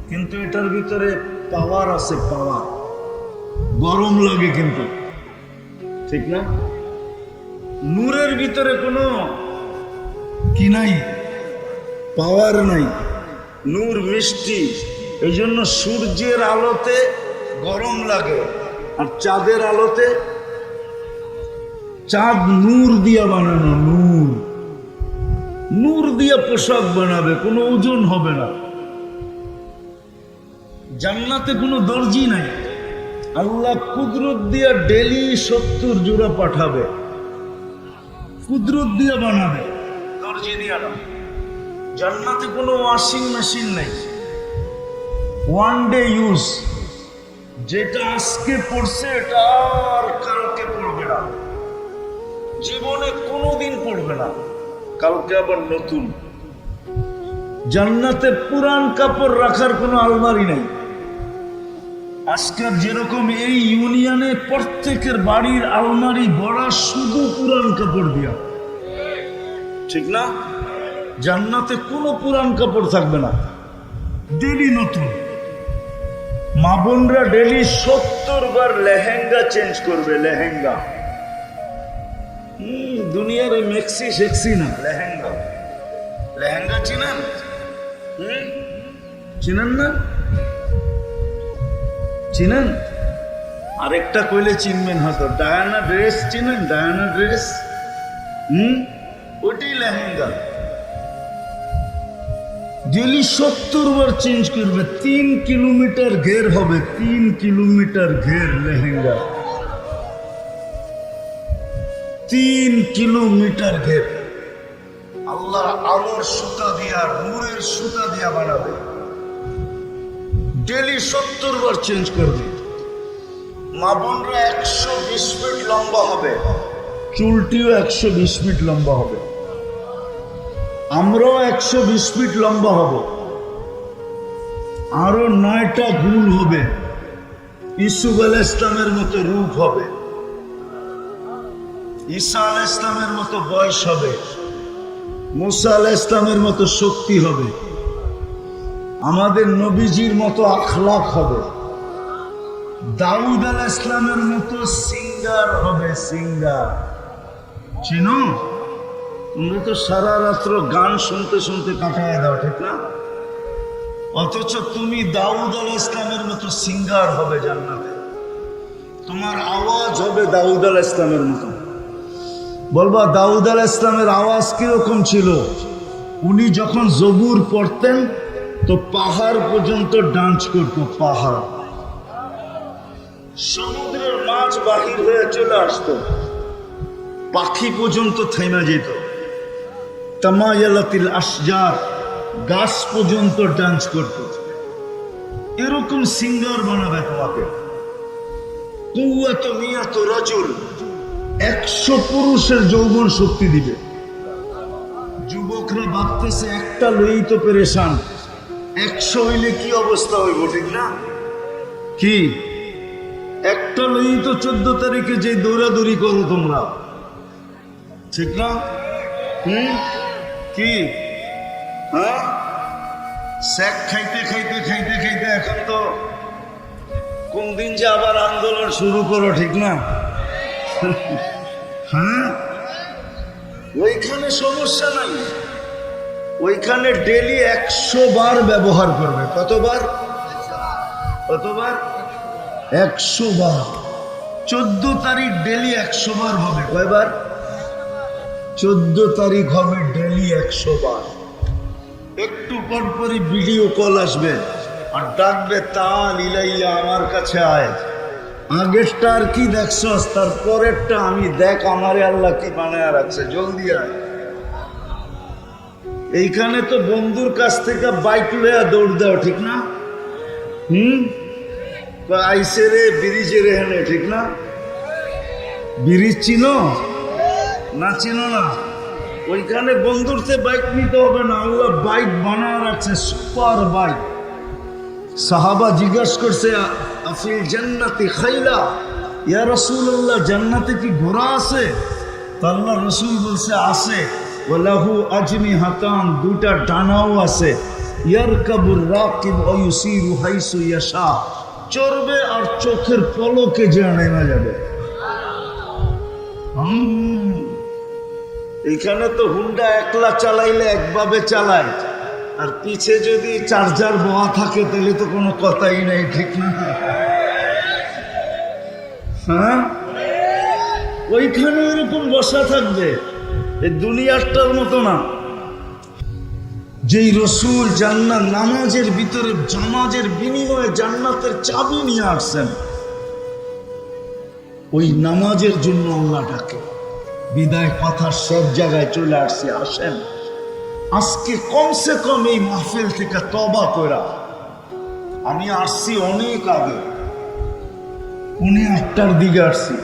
কিন্তু এটার ভিতরে পাওয়ার আছে, পাওয়ার। গরম লাগে কিন্তু, ঠিক না? নূরের ভিতরে কোনো কি নাই, পাওয়ার নাই। নূর মিষ্টি, এই জন্য সূর্যের আলোতে গরম লাগে, আর চাঁদের আলোতে। চাঁদ নূর দিয়া বানানো, নূর। নূর দিয়া পোশাক বানাবে, কোনো ওজন হবে না। জান্নাতে কোনো দর্জি নাই। আল্লাহ কুদরত দিয়া ডেলি 70 জোড়া পাঠাবে, কুদরত দিয়া বানাবে, দর্জি দিয়া না। জান্নাতে কোনো ওয়াশিং মেশিন নাই, ওয়ান ডে ইউজ। যেটা আজকে পড়ছে এটা আর কালকে পড়বে না, জীবনে কোনোদিন পড়বে না, কালকে আবার নতুন। জান্নাতে পুরান কাপড় রাখার কোনো আলমারি নেই। আজকাল যেরকম এই ইউনিয়নে প্রত্যেকের বাড়ির আলমারি ভরা শুধু পুরান কাপড় দিয়া, ঠিক না? জান্নাতে কোনো পুরান কাপড় থাকবে না, ডেলি নতুন। মা বোনরা ডেলি 70 বার লেহেঙ্গা চেঞ্জ করবে, লেহেঙ্গা। দুনিয়ার ওই মেক্সি সেক্সি না, লেহেঙ্গা। লেহেঙ্গা চিনেন? চিনেন না? চিনেন? আরেকটা কইলে চিনবেন হয়তো, ডায়ানা ড্রেস চিনেন? ডায়ানা ড্রেস, ওইটাই লেহেঙ্গা। ডেলি 70 বার চেঞ্জ করবে। 3 কিলোমিটার ঘের হবে, 3 কিলোমিটার ঘের লেহেঙ্গা, 3 কিলোমিটার ঘের। আল্লাহ আলোর সুতা দিয়া, নূরের সুতা দিয়া বানাবে। ডেলি 70 বার চেঞ্জ করবে। মা বোনরা 120 ফিট লম্বা হবে, চুলটিও 120 ফিট লম্বা হবে। আমরাও 120 ফিট লম্বা হব। আরো 9টা গুণ হবে। ইসুফ আলাইহিস ইসলামের মতো রূপ হবে, ঈসা আলাইহিস ইসলামের মতো বয়স হবে, মুসা আলাইহিস ইসলামের মতো শক্তি হবে, আমাদের নবীজির মতো আখলাক হবে, দাউদ আলাইহিস সালামের মতো সিঙ্গার হবে, সিঙ্গার। চিনো? তোমরা তো সারা রাত্র গান শুনতে শুনতে কাটায় দাও, ঠিক না? অথচ তুমি দাউদ আলাইহিস সালামের মতো সিঙ্গার হবে জান্নাতে। তোমার আওয়াজ হবে দাউদ আলাইহিস সালামের মতো। বলবা দাউদ আলাইহিস সালামের আওয়াজ কিরকম ছিল? উনি যখন জবুর পড়তেন তো পাহাড় পর্যন্ত ডান্স করত, পাহাড়। সমুদ্রের মাছ বাহির হয়ে চলে আসতো, পাখি পর্যন্ত থেমে যেত। তামায়ালাতিল আশজার, গাছ পর্যন্ত ডান্স করত। এরকম সিঙ্গার বানাবে তোমাকে। কুওয়াত মিয়াত রাজুল, 100 পুরুষের যৌবন শক্তি দিবে। যুবকরা ভাবতেছে একটা লই তো পেরেশান, 100 হইলে কি অবস্থা হইব, ঠিক না? কি একটা লই তো 14 তারিখে যে দৌড়াদৌড়ি করো তোমরা, ঠিক না? কি হ্যাঁ, স্যাক খাইতে খাইতে খাইতে খাইতে এখন তো কোন দিন যে আবার আন্দোলন শুরু করো, ঠিক না? হ্যাঁ, ওইখানে সমস্যা নাই। ওইখানে ডেলি 100 বার ব্যবহার করবে। কতবার? কতবার? 100 বার। 14 তারিখ ডেলি 100 বার হবে। কয়বার? 14 তারিখ হবে ডেলি 100 বার। একটু পর পরই ভিডিও কল আসবে আর ডাকবে, তাল ইলাইয়া, আমার কাছে আয়। আগেরটা আর কি দেখছস, তার পরেরটা আমি দেখ, আমারে আল্লাহ কি বানায় রাখছে, জলদি আয়। এইখানে তো বন্ধুর কাছ থেকে বাইক লইয়া দৌড় দাও, ঠিক না? আইসে রে ব্রিজে রেহানে, ঠিক না? ব্রিজ চিনো না? চিনো না? ওইখানে বন্ধুর থেকে বাইক নিতে হবে না, আল্লাহ বাইক বানায় রাখছে, সুপার বাইক। সাহাবা জিজ্ঞাসা করছে, আফিল জান্নাতি খাইলা, ইয়া রাসূলুল্লাহ, জান্নাতে কি ঘোড়া আছে? তো আল্লাহ রাসূল বলছে আছে। ওয়ালাহু আজনিহাতান, দুটা ডানাও আছে। ইয়ারকাবুর রাকিব ওয়া ইউসিরু হাইসু ইয়াশা, চড়বে আর চোখের পলকে যে নেমে যাবে। এখানে তো হুন্ডা একলা চালাইলে একভাবে চালায়, আর পিছে যদি চার্জার বোয়া থাকে তাহলে তো কোনো কথাই নেই, ঠিক না? হ্যাঁ, ওইখানে এরকম বসা থাকবে। এই দুনিয়াটার মতো না। যেই রসুল জান্নাত নামাজের ভিতরে জামাজের বিনিময়ে জান্নাতের চাবি নিয়ে আসছেন, ওই নামাজের জন্য আল্লাহ ডাকে। বিদায় কথার সব জায়গায় চলে আসছে, আসেন আজকে কমসে কম এই মাহফিল থেকে তওবা করা। আমি আসছি অনেক আগে, 8টার দিকে আসছি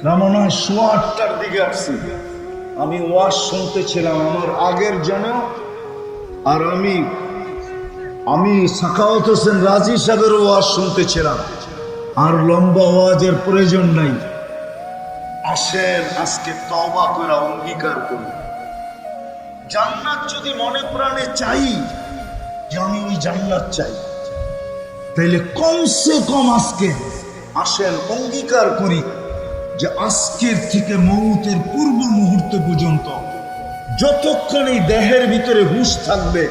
না, মনে হয় 8:15 দিকে আসছি। আমি ওয়াজ শুনতেছিলাম আমার আগের জন, আর আমি সাখাওয়াত হোসেন রাজি সাহেবের ওয়াজ শুনতেছিলাম। আর লম্বা ওয়াজের প্রয়োজন নাই। আসেন আজকে তওবা করে অঙ্গীকার করি। জান্নাত যদি মনে প্রাণে চাই যে আমি ওই জান্নাত চাই, তাইলে কমসে কম আজকে আসেন অঙ্গীকার করি যে আজকের থেকে মৌতের পূর্ব মুহূর্ত পর্যন্ত যতক্ষণ এই দেহের ভিতরে হুঁশ থাকবে,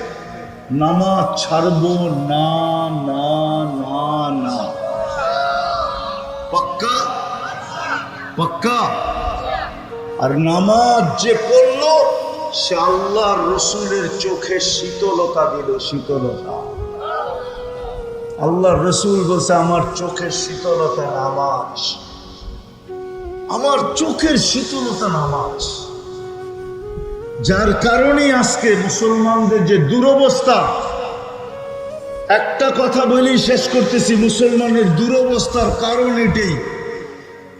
নামাজ ছাড়বো না, না, না, না। পাক্কা? পাক্কা? আর নামাজ যে পড়লো সে আল্লাহর রসুলের চোখে শীতলতা দিল, শীতলতা। আল্লাহর রসুল বলছে আমার চোখের শীতলতা নামাজ, আমার চোখের শীতলতা নামাজ। যার কারণে আজকে মুসলমানদের যে দুরবস্থা, একটা কথা বলেই শেষ করতেছি, মুসলমানের দুরবস্থার কারণ এটাই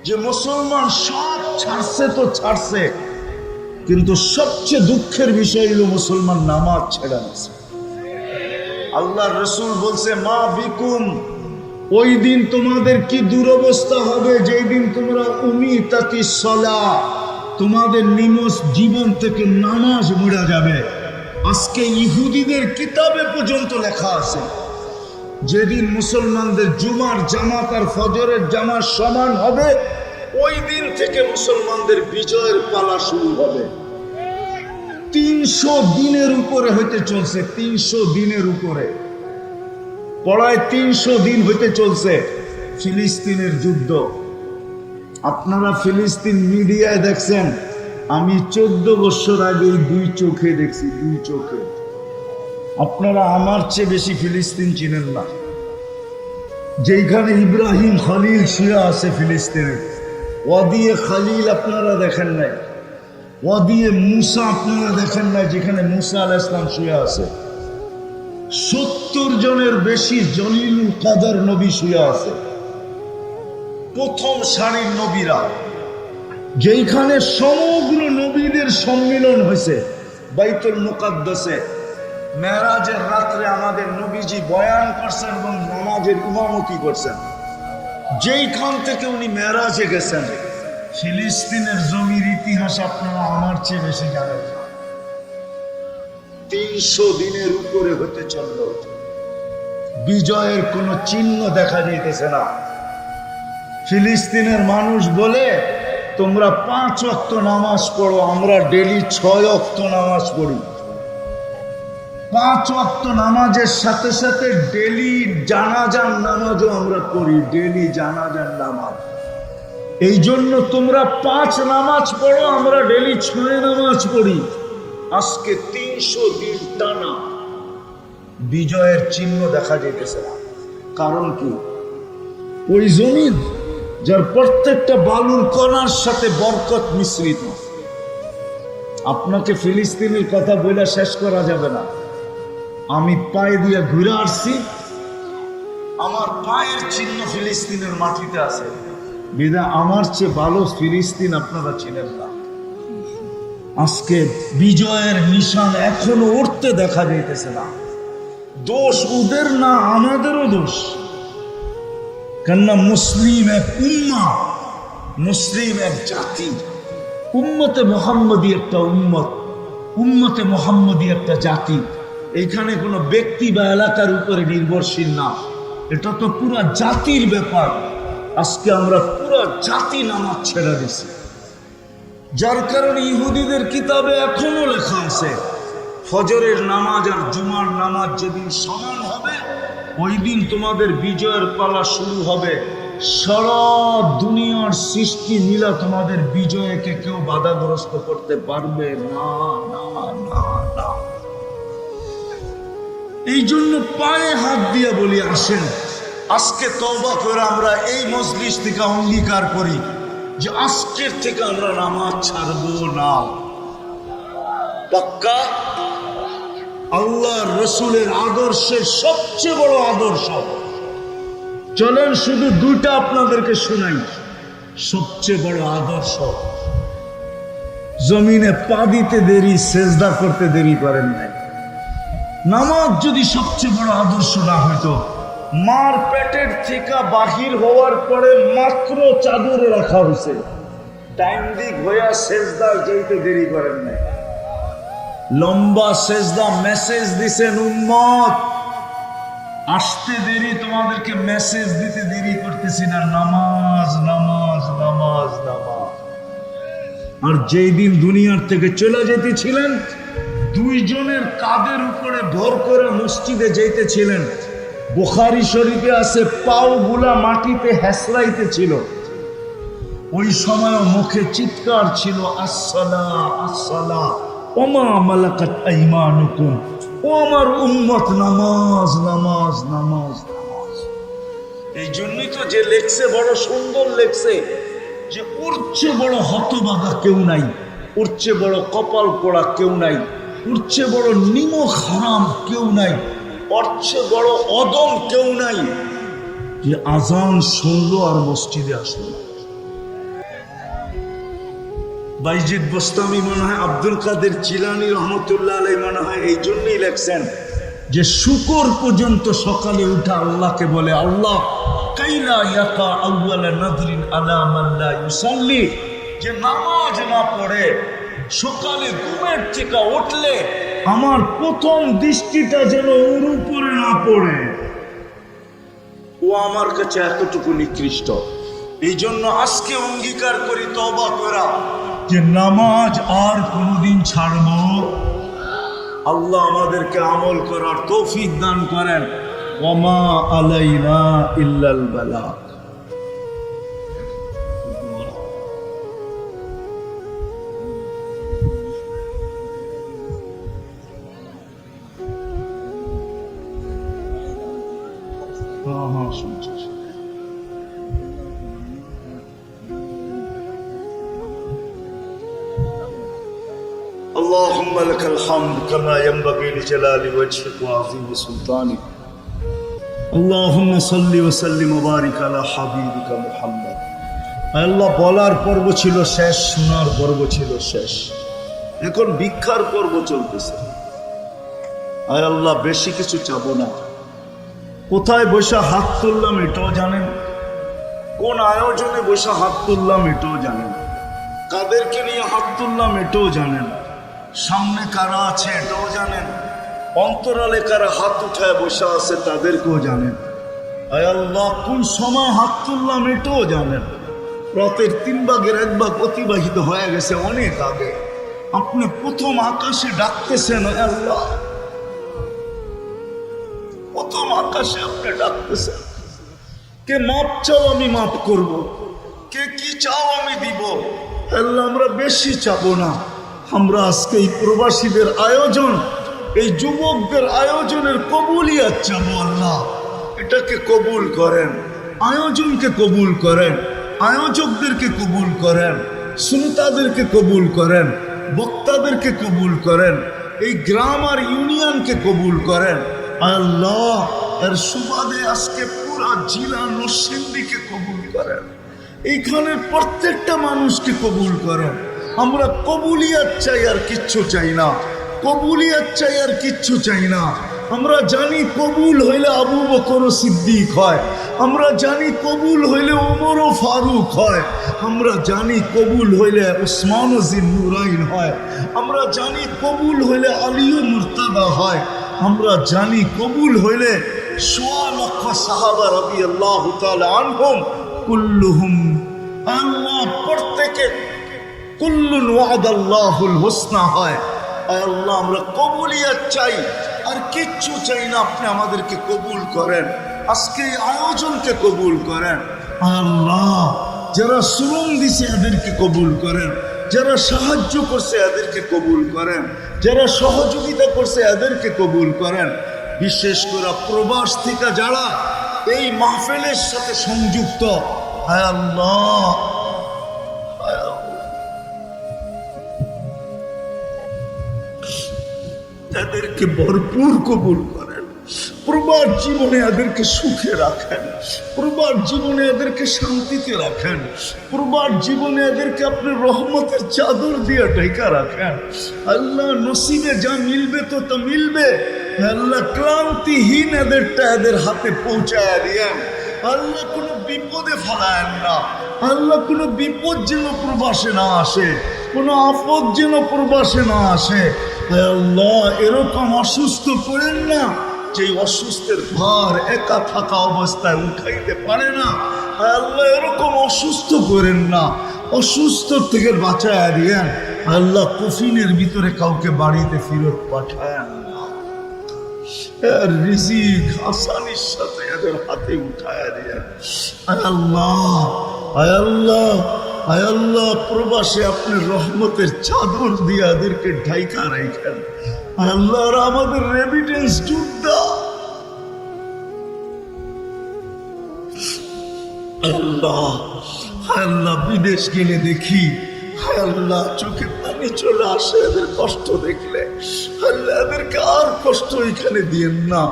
যে মুসলমান সব ছাড়ছে তো ছাড়ছে, কিন্তু সবচেয়ে দুঃখের বিষয় হলো মুসলমান নামাজ ছেড়ে দিয়েছে। আল্লাহর রাসূল বলছে মা বিকুম, ওই দিন তোমাদের কি দুরবস্থা হবে যেই দিন তোমরা উমিতাতিস সালাহ, তোমাদের নিমস জীবন থেকে নামাজ মুড়া যাবে। আজকে ইহুদিদের কিতাবে পর্যন্ত লেখা আছে যেদিন মুসলমানদের জুমার জামাত আর ফজরের জামাত সমান হবে, ওই দিন থেকে মুসলমানদের বিজয়ের পালা শুরু হবে। 300 দিনের উপরে হইতে চলছে, 300 দিনের উপরে, পড়ায় 300 দিন হইতে চলছে ফিলিস্তিনের যুদ্ধ। আপনারা ফিলিস্তিন মিডিয়ায় দেখছেন, আমি 14 বছর আগে 2 চোখে দেখছি, 2 চোখে। আপনারা আমার চেয়ে বেশি ফিলিস্তিন চিনেন না। যেখানে ইব্রাহিম খলিল শুয়ে আছে ফিলিস্তিনে, ওয়াদিয়ে খলিল আপনারা দেখেন নাই, ওয়াদিয়ে মুসা আপনারা দেখেন নাই, যেখানে মুসা আলাইহিস সালাম শুয়ে আছে। 70 জনের বেশি জলিলুল কাদের নবী শুয়ে আছে, প্রথম সারির নবীরা। যেখানে সমগ্র নবীদের সম্মিলন হয়েছে বাইতুল মুকাদ্দাসে। মেরাজের রাত্রে আমাদের নবীজি বয়ান করছেন এবং নামাজের ইমামতি করছেন। যেইখান থেকে উনি মেরাজে গেছেন, ফিলিস্তিনের জমির ইতিহাস আপনারা আমার চেয়ে বেশি জানেন। 300 দিনের উপরে হতে চলল, বিজয়ের কোনো চিহ্ন দেখা যাইতেছে না। ফিলিস্তিনের মানুষ বলে, তোমরা 5 ওয়াক্ত নামাজ পড়ো, আমরা ডেলি 6 ওয়াক্ত নামাজ পড়ি। 5 ওয়াক্ত নামাজের সাথে সাথে ডেলি জানাজার নামাজও আমরা পড়ি, ডেলি জানাজার নামাজ। এই জন্য তোমরা 5 নামাজ পড়ো, আমরা ডেলি 6 নামাজ পড়ি। আজকে 300 দিন টানা বিজয়ের চিহ্ন দেখা যাইতেছে না। কারণ কি? ওই জমিন যার প্রত্যেকটা বালুর কণার সাথে বরকত মিশ্রিত। আপনাকে ফিলিস্তিনের কথা বলে শেষ করা যাবে না। আমি পায়ে দিয়ে ঘুরে আসছি, আমার পায়ের চিহ্ন ফিলিস্তিনের মাটিতে আছে। বিদা আমার চেয়ে ভালো ফিলিস্তিন আপনারা চিনেন না। আজকে বিজয়ের নিশান এখনো উঠতে দেখা যাইতেছে না। দোষ ওদের না, আমাদেরও দোষ। কেননা মুসলিম এক উম্মাহ, মুসলিম এক জাতি, উম্মতে মুহাম্মদী একটা উম্মত, উম্মতে মুহাম্মদী একটা জাতি। এইখানে কোনো ব্যক্তি বা এলাকার উপরে নির্ভরশীল না, এটা তো পুরা জাতির ব্যাপার। আজকে আমরা পুরা জাতি নামাজ ছেড়ে দিছি, যার কারণে ইহুদিদের কিতাবে এখনো লেখা আছে ফজরের নামাজ আর জুমার নামাজ যেদিন সমান হবে, ওই দিন তোমাদের বিজয়ের পালা শুরু হবে। সারা দুনিয়ার সৃষ্টি মিলা তোমাদের বিজয়কে কেউ বাধাগ্রস্ত করতে পারবে না, না, না, না। এই জন্য পায়ে হাত দিয়ে বলি, আসেন আজকে তওবা করে আমরা এই মজলিস থেকে অঙ্গীকার করি যে আজকের থেকে আমরা নামাজ ছাড়বো না। পাক্কা? আল্লাহর রসুলের আদর্শের সবচেয়ে বড় আদর্শ। চলেন শুধু 2টা আপনাদেরকে শোনাই। সবচেয়ে বড় আদর্শ, জমিনে পা দিতে দেরি, সেজদা করতে দেরি করেন নাই। নামাজ যদি সবচেয়ে বড় আদর্শ না হইতো, মার পেটের থেকে বাহির হওয়ার পরে মাত্র চাদরে রাখা হয়েছে, টাইম দিক হইয়া সেজদা যেতে দেরি করেন নাই। লম্বা সেজদা মেসেজ দিছেন, উম্মত আসতে দেরি, তোমাদেরকে মেসেজ দিতে দেরি করতেছি না, নামাজ নামাজ নামাজ নামাজ। আর যেই দিন দুনিয়ার থেকে চলে যেতেছিলেন, 2 জনের কাঁধের উপরে ভর করে মসজিদে যেতেছিলেন। বুখারী শরীফে আছে, পাও গুলা মাটিতে হেসরাইতেছিল। ওই সময় মুখে চিৎকার ছিল, আসসালা আসসালা ওমা মালাকাত আইমানুকুম, ও আমার উম্মত নামাজ নামাজ নামাজ নামাজ। এই জন্যই তো যে লেখছে বড় সুন্দর লেখছে যে ওর চেয়ে বড় হতভাগা কেউ নাই, ওর চেয়ে বড় কপাল পোড়া কেউ নাই, ওর চেয়ে বড় নিমক হারাম কেউ নাই, ওর চেয়ে বড় অদম কেউ নাই যে আজান শুনলো আর মসজিদে আসলো। বাইজিদ বোস্তামি মনে হয়, আব্দুল কাদের জিলানী রহমতুল্লাহ আলাইহি মনে হয় এই জন্যই লেখছেন যে শুকর পর্যন্ত সকালে উঠা আল্লাহকে বলে, আল্লাহ কাইলা ইয়াকা আউয়ালা নাদরিন আলা মান লা ইউসাল্লি, যে নামাজ না পড়ে সকালে ঘুমের থেকে উঠলে আমার প্রথম দৃষ্টিটা যেন ওর উপরে না পড়ে। ও আমার কাছে এতটুকু নিকৃষ্ট। এই জন্য আজকে অঙ্গীকার করি তওবা করা যে নামাজ আর কোনোদিন ছাড়ব। আল্লাহ আমাদেরকে আমল করার তৌফিক দান করেন। ওমা আলাইনা ইল্লাল বালাগ। শুনছি। اللهم لك الحمد كما ينبغي لجلال وجهك وعظيم سلطانك اللهم صل وسلم وبارك على حبيبك محمد। আল্লাহ বলার পর্ব ছিল শেষ, শোনার পর্ব ছিল শেষ, এখন ভিক্ষার পর্ব চলতেছে। আয় আল্লাহ বেশি কিছু চাবো না। কোথায় বসে হাত তুললাম এটাও জানেন, কোন আয়োজনে বসে হাত তুললাম এটাও জানেন, কাদেরকে নিয়ে হাত তুললাম এটাও জানেন, সামনে কারা আছে এটাও জানেন, অন্তরালে কারা হাত উঠায় বসে আছে তাদেরকেও জানেন। আয় আল্লাহ কোন সময় হাত তুললাম এটাও জানেন। রাতের 3 ভাগের 1 ভাগ অতিবাহিত হয়ে গেছে অনেক আগে। আপনি প্রথম আকাশে ডাকতেছেন, আল্লাহ প্রথম আকাশে আপনি ডাকতেছেন। কে মাপ চাও আমি মাপ করব, কে কি চাও আমি দিব। আল্লাহ আমরা বেশি চাবো না, আমরা আজকে এই প্রবাসীদের আয়োজন, এই যুবকদের আয়োজনের কবুলিয়াত চাবো। আল্লাহ এটাকে কবুল করেন, আয়োজনকে কবুল করেন, আয়োজকদেরকে কবুল করেন, শ্রোতাদেরকে কবুল করেন, বক্তাদেরকে কবুল করেন, এই গ্রাম আর ইউনিয়নকে কবুল করেন। আল্লাহ এর সুবাদে আজকে পুরা জেলা নরসিংদীকে কবুল করেন, এইখানের প্রত্যেকটা মানুষকে কবুল করেন। আমরা কবুলিয়াত চাই আর কিচ্ছু চাই না, কবুলিয়াত চাই আর কিচ্ছু চাই না। আমরা জানি কবুল হইলে আবু বকর সিদ্দিক হয়, আমরা জানি কবুল হইলে ওমর ও ফারুক হয়, আমরা জানি কবুল হইলে উসমান ও জিন্নুরাইন হয়, আমরা জানি কবুল হইলে আলী ও মুর্তাদা হয়, আমরা জানি কবুল হইলে 1.25 লক্ষ সাহাবা রাদিয়াল্লাহু তাআলা আনহুম কুল্লুহুম। আল্লাহ প্রত্যেকে কুল্লুন ওয়াদাল্লাহুল হুসনা হয়। আল্লাহ আমরা কবুলিয়াত চাই আর কিচ্ছু চাই না, আপনি আমাদেরকে কবুল করেন, আজকে এই আয়োজনকে কবুল করেন। আল্লাহ যারা শ্রম দিছে এদেরকে কবুল করেন, যারা সাহায্য করছে এদেরকে কবুল করেন, যারা সহযোগিতা করছে এদেরকে কবুল করেন। বিশেষ করে প্রবাস থেকে যারা এই মাহফিলের সাথে সংযুক্ত, হায় আল্লাহ এদেরকে ভরপুর কবুল করেন, প্রবাস জীবনে এদেরকে সুখে রাখেন, প্রবাস জীবনে এদেরকে শান্তিতে রাখেন, প্রবাস জীবনে এদেরকে আপনি রহমতের চাদর দিয়ে ঢেকে রাখেন। আল্লাহ নসিবে যা মিলবে তো তা মিলবে, আল্লাহ ক্লান্তিহীন এদেরটা এদের হাতে পৌঁছায় দিয়েন। আল্লাহ কোনো বিপদে ফেলায়েন না, আল্লাহ কোনো বিপদ যেন প্রবাসে না আসে, কোনো আপদ যেন প্রবাসে না আসে। আল্লাহ এরকম অসুস্থ করেন না যে অসুস্থের ভার একা থাকা অবস্থায় উঠাইতে পারে না। আল্লাহ এরকম অসুস্থ করেন না, অসুস্থ থেকে বাঁচায় দিয়েন। আল্লাহ কফিনের ভিতরে কাউকে বাড়িতে ফেরত পাঠায় না, রিজিক আসানির সাথে এদের হাতে উঠায় দিয়েন। আল্লাহ আল্লাহ আল্লাহ প্রবাসে আপনি রহমতের চাদর দিয়ে এদেরকে ঢাইকা রাখেন। আল্লাহ আমাদের রেমিটেন্স যোদ্ধা, আল্লাহ আল্লাহ বিদেশ গেলে দেখি, আল্লাহ চোখে পানি চলে আসে এদের কষ্ট দেখলে। আল্লাহ এদেরকে আর কষ্ট এখানে দিয়েন না,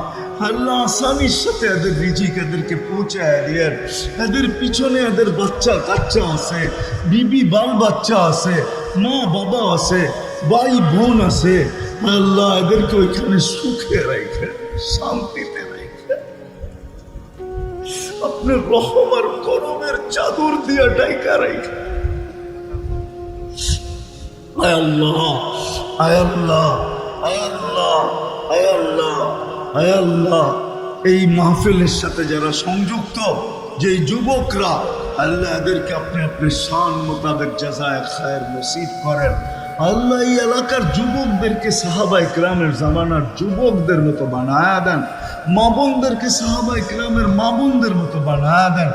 আল্লাহ আসানির সাথে এদের রিজিক এদেরকে পৌঁছায় দিয়েন। এদের পিছনে এদের বাচ্চা কাচ্চা আছে, বিবি বাল বাচ্চা আছে, মা বাবা আছে, ভাই বোন আছে। আল্লাহ এদেরকে ওইখানে সুখে রাখে, শান্তিতে রাখে, আপনার রহম আর করমের চাদর দিয়ে ডাইকা রাখে। আয় আল্লাহ আয় আল্লাহ আয় আল্লাহ আয় আল্লাহ আয় আল্লাহ এই মাহফিলের সাথে যারা সংযুক্ত, যেই যুবকরা, আল্লাহ এদেরকে আপনি আপনি শান মোতাবেক জাযায়ে খায়ের নসিব করেন। আল্লাহ এই এলাকার যুবকদেরকে সাহাবায়ে কেরামের জামানার যুবকদের মতো বানায়া দেন, মা বোনদেরকে সাহাবায়ে কেরামের মা বোনদের মতো বানায়া দেন।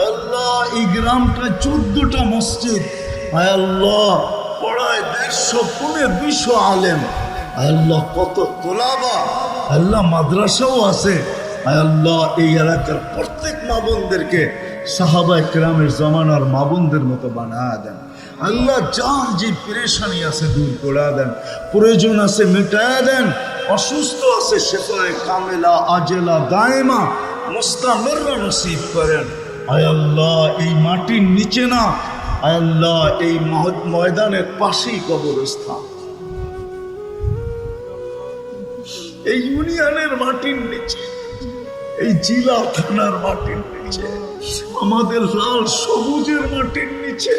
আল্লাহ এই গ্রামটা 14টা মসজিদ, আল্লাহ পড়ায় 150 পুনে 200 আলেম, আল্লাহ কত তোলাবা, আল্লাহ মাদ্রাসাও আছে। আল্লাহ এই এলাকার প্রত্যেক মা বোনদেরকে সাহাবায়ে কেরামের জামানার মা বোনদের মতো বানায়া দেন। আল্লাহ যার যে পেরেশানি আছে দূর করে দেন, প্রয়োজন আছে মেটায়া দেন, অসুস্থ আছে শেফায়ে কামেলা আজেলা দায়েমা মুস্তামিররা নসিব করেন। আয় আল্লাহ এই মাটির নিচে না, আয় আল্লাহ এই ময়দানের পাশেই কবরস্থান, এই ইউনিয়নের মাটির নিচে, এই জেলা থানার মাটির নিচে, আমাদের লাল সবুজের মাটির নিচে,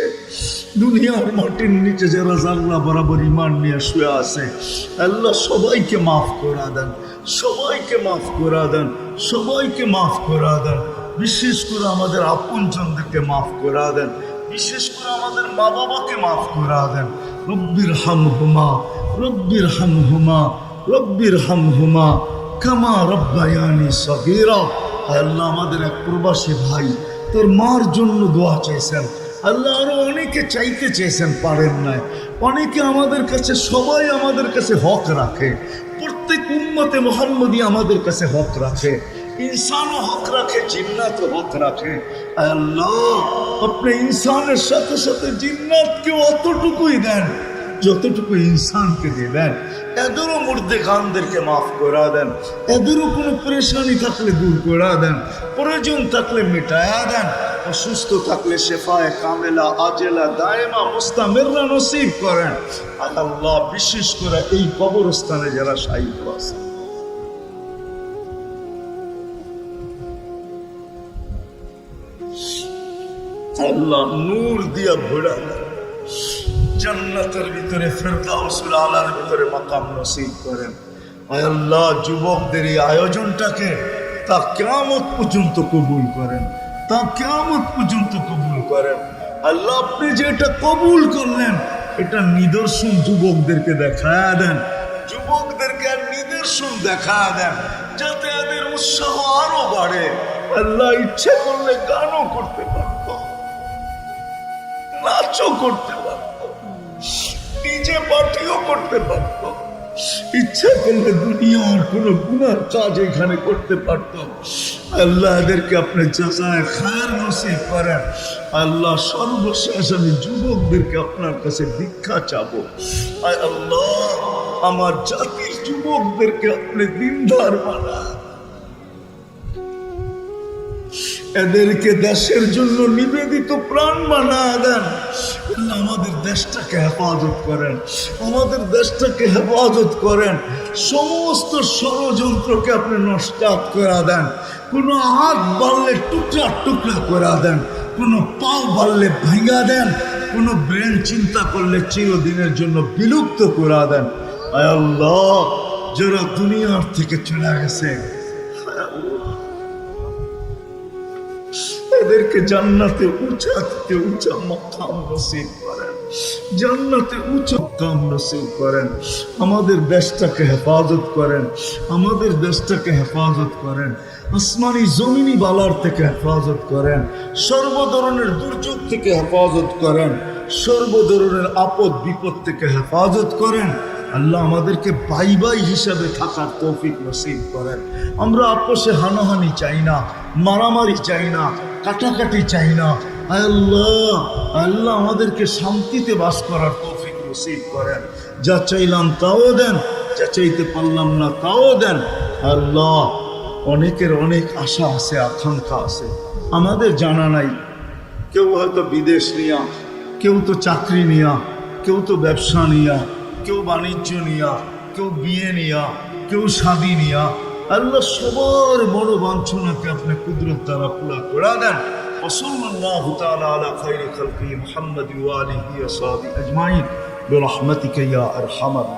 দুনিয়ার মাটির নিচে যারা জাল্লা বরাবর ইমান নিয়ে শুয়ে আছে, আল্লাহ সবাইকে মাফ করা দেন, সবাইকে মাফ করা দেন, সবাইকে মাফ করা দেন। বিশেষ করে আমাদের আপনজনদেরকে মাফ করা দেন, বিশেষ করে আমাদের মা বাবাকে মাফ করা দেন। রব্বির হামহুমা, রব্বির হামহুমা, রব্বির হামহুমা কামা রব্বায়ানি সগীরা। আল্লাহ আমাদের এক প্রবাসী ভাই তোর মার জন্য দোয়া চাইছেন, আল্লাহ আরো অনেকে চাইতে চেয়েছেন, পারেন নাই। অনেকে আমাদের কাছে, সবাই আমাদের কাছে হক রাখে, প্রত্যেক উম্মতে মুহাম্মদী আমাদের কাছে হক রাখে, ইনসানও হক রাখে, জিন্নাতও হক রাখে। আল্লাহ আপনি ইনসানের সাথে সাথে জিন্নাতকে অতটুকুই দেন যতটুকু ইনসানকে দিবেন। এদেরও মুর্দে খানদেরকে মাফ করা দেন, এদেরও কোনো পরেশানি থাকলে দূর করা দেন, প্রয়োজন থাকলে মিটায়া দেন, অসুস্থ থাকলে শেফায়ে কামেলা আজেলা দায়েমা মুস্তামিররা নসিব করেন। আল্লাহ বিশেষ করে এই কবরস্থানে যারা শাহীদ আছে, আল্লাহ নূর দিয়া ভরা দেন, জান্নাতের ভিতরে ফেরদাউসুল আলার ভিতরে মাকাম নসিব করেন। আয় আল্লাহ যুবকদের এই আয়োজনটাকে তা কিয়ামত পর্যন্ত কবুল করেন, তা কিয়ামত পর্যন্ত কবুল করেন। আল্লাহ আপনি যে এটা কবুল করলেন, এটা নিদর্শন যুবকদেরকে দেখায়া দেন, যুবকদেরকে আর নিদর্শন দেখায়া দেন, যাতে এদের উৎসাহ আরো বাড়ে। আল্লাহ ইচ্ছে করলে গানও করতে পারত, নাচও করতে পারত, নিজে পার্টিও করতে পারত, ইচ্ছা করলে দুনিয়ার কোন গুনার কাজ এখানে করতে পারত। আল্লাহ এদেরকে আপনি জাযায়ে খায়ের নসিব করেন। আল্লাহ সর্বশেষ আমি যুবকদেরকে আপনার কাছে ভিক্ষা চাবো, আয় আল্লাহ আমার জাতির যুবকদেরকে আপনি দিনদার বানান, এদেরকে দেশের জন্য নিবেদিত প্রাণ বানায় দেন। আমাদের দেশটাকে হেফাজত করেন, আমাদের দেশটাকে হেফাজত করেন, সমস্ত ষড়যন্ত্রকে আপনি নস্যাৎ করে দেন, কোনো হাত বাড়লে টুকরা টুকরা করে দেন, কোনো পাও বাড়লে ভেঙা দেন, কোনো ব্রেন চিন্তা করলে চিরদিনের জন্য বিলুপ্ত করে দেন। আয় আল্লাহ যারা দুনিয়ার থেকে চলে গেছে, এদেরকে জান্নাতে উঁচা থেকে উঁচা মাকাম নসিব করেন, জান্নাতে উঁচা মাকাম নসিব করেন। আমাদের দেশটাকে হেফাজত করেন, আমাদের দেশটাকে হেফাজত করেন, আসমানি জমিনি বালার থেকে হেফাজত করেন, সর্ব ধরনের দুর্যোগ থেকে হেফাজত করেন, সর্ব ধরনের আপদ বিপদ থেকে হেফাজত করেন। আল্লাহ আমাদেরকে ভাই ভাই হিসাবে থাকার তৌফিক নসিব করেন। আমরা আপোষে হানাহানি চাই না, মারামারি চাই না, কাটাকাটি চাই না। আল্লাহ আল্লাহ আমাদেরকে শান্তিতে বাস করার তৌফিক নসিব করেন। যা চাইলাম তাও দেন, যা চাইতে পারলাম না তাও দেন। আল্লাহ অনেকের অনেক আশা আছে, আকাঙ্ক্ষা আছে, আমাদের জানা নাই। কেউ হয়তো বিদেশ নিয়া, কেউ তো চাকরি নিয়া, কেউ তো ব্যবসা নিয়া, কেউ বাণিজ্য নিয়া, কেউ বিয়ে নিয়া, কেউ শাদী নিয়া। আল্লাহ সবার বড় বাঞ্ছনাকে আপনি কুদরত দ্বারা পুরা করে দেন। ওয়াসাল্লাল্লাহু তাআলা আলা খায়রি খালকি মুহাম্মাদি ওয়া আলিহি ওয়া সাহবিহি আজমাইন বিরহমাতিকা ইয়া আরহামার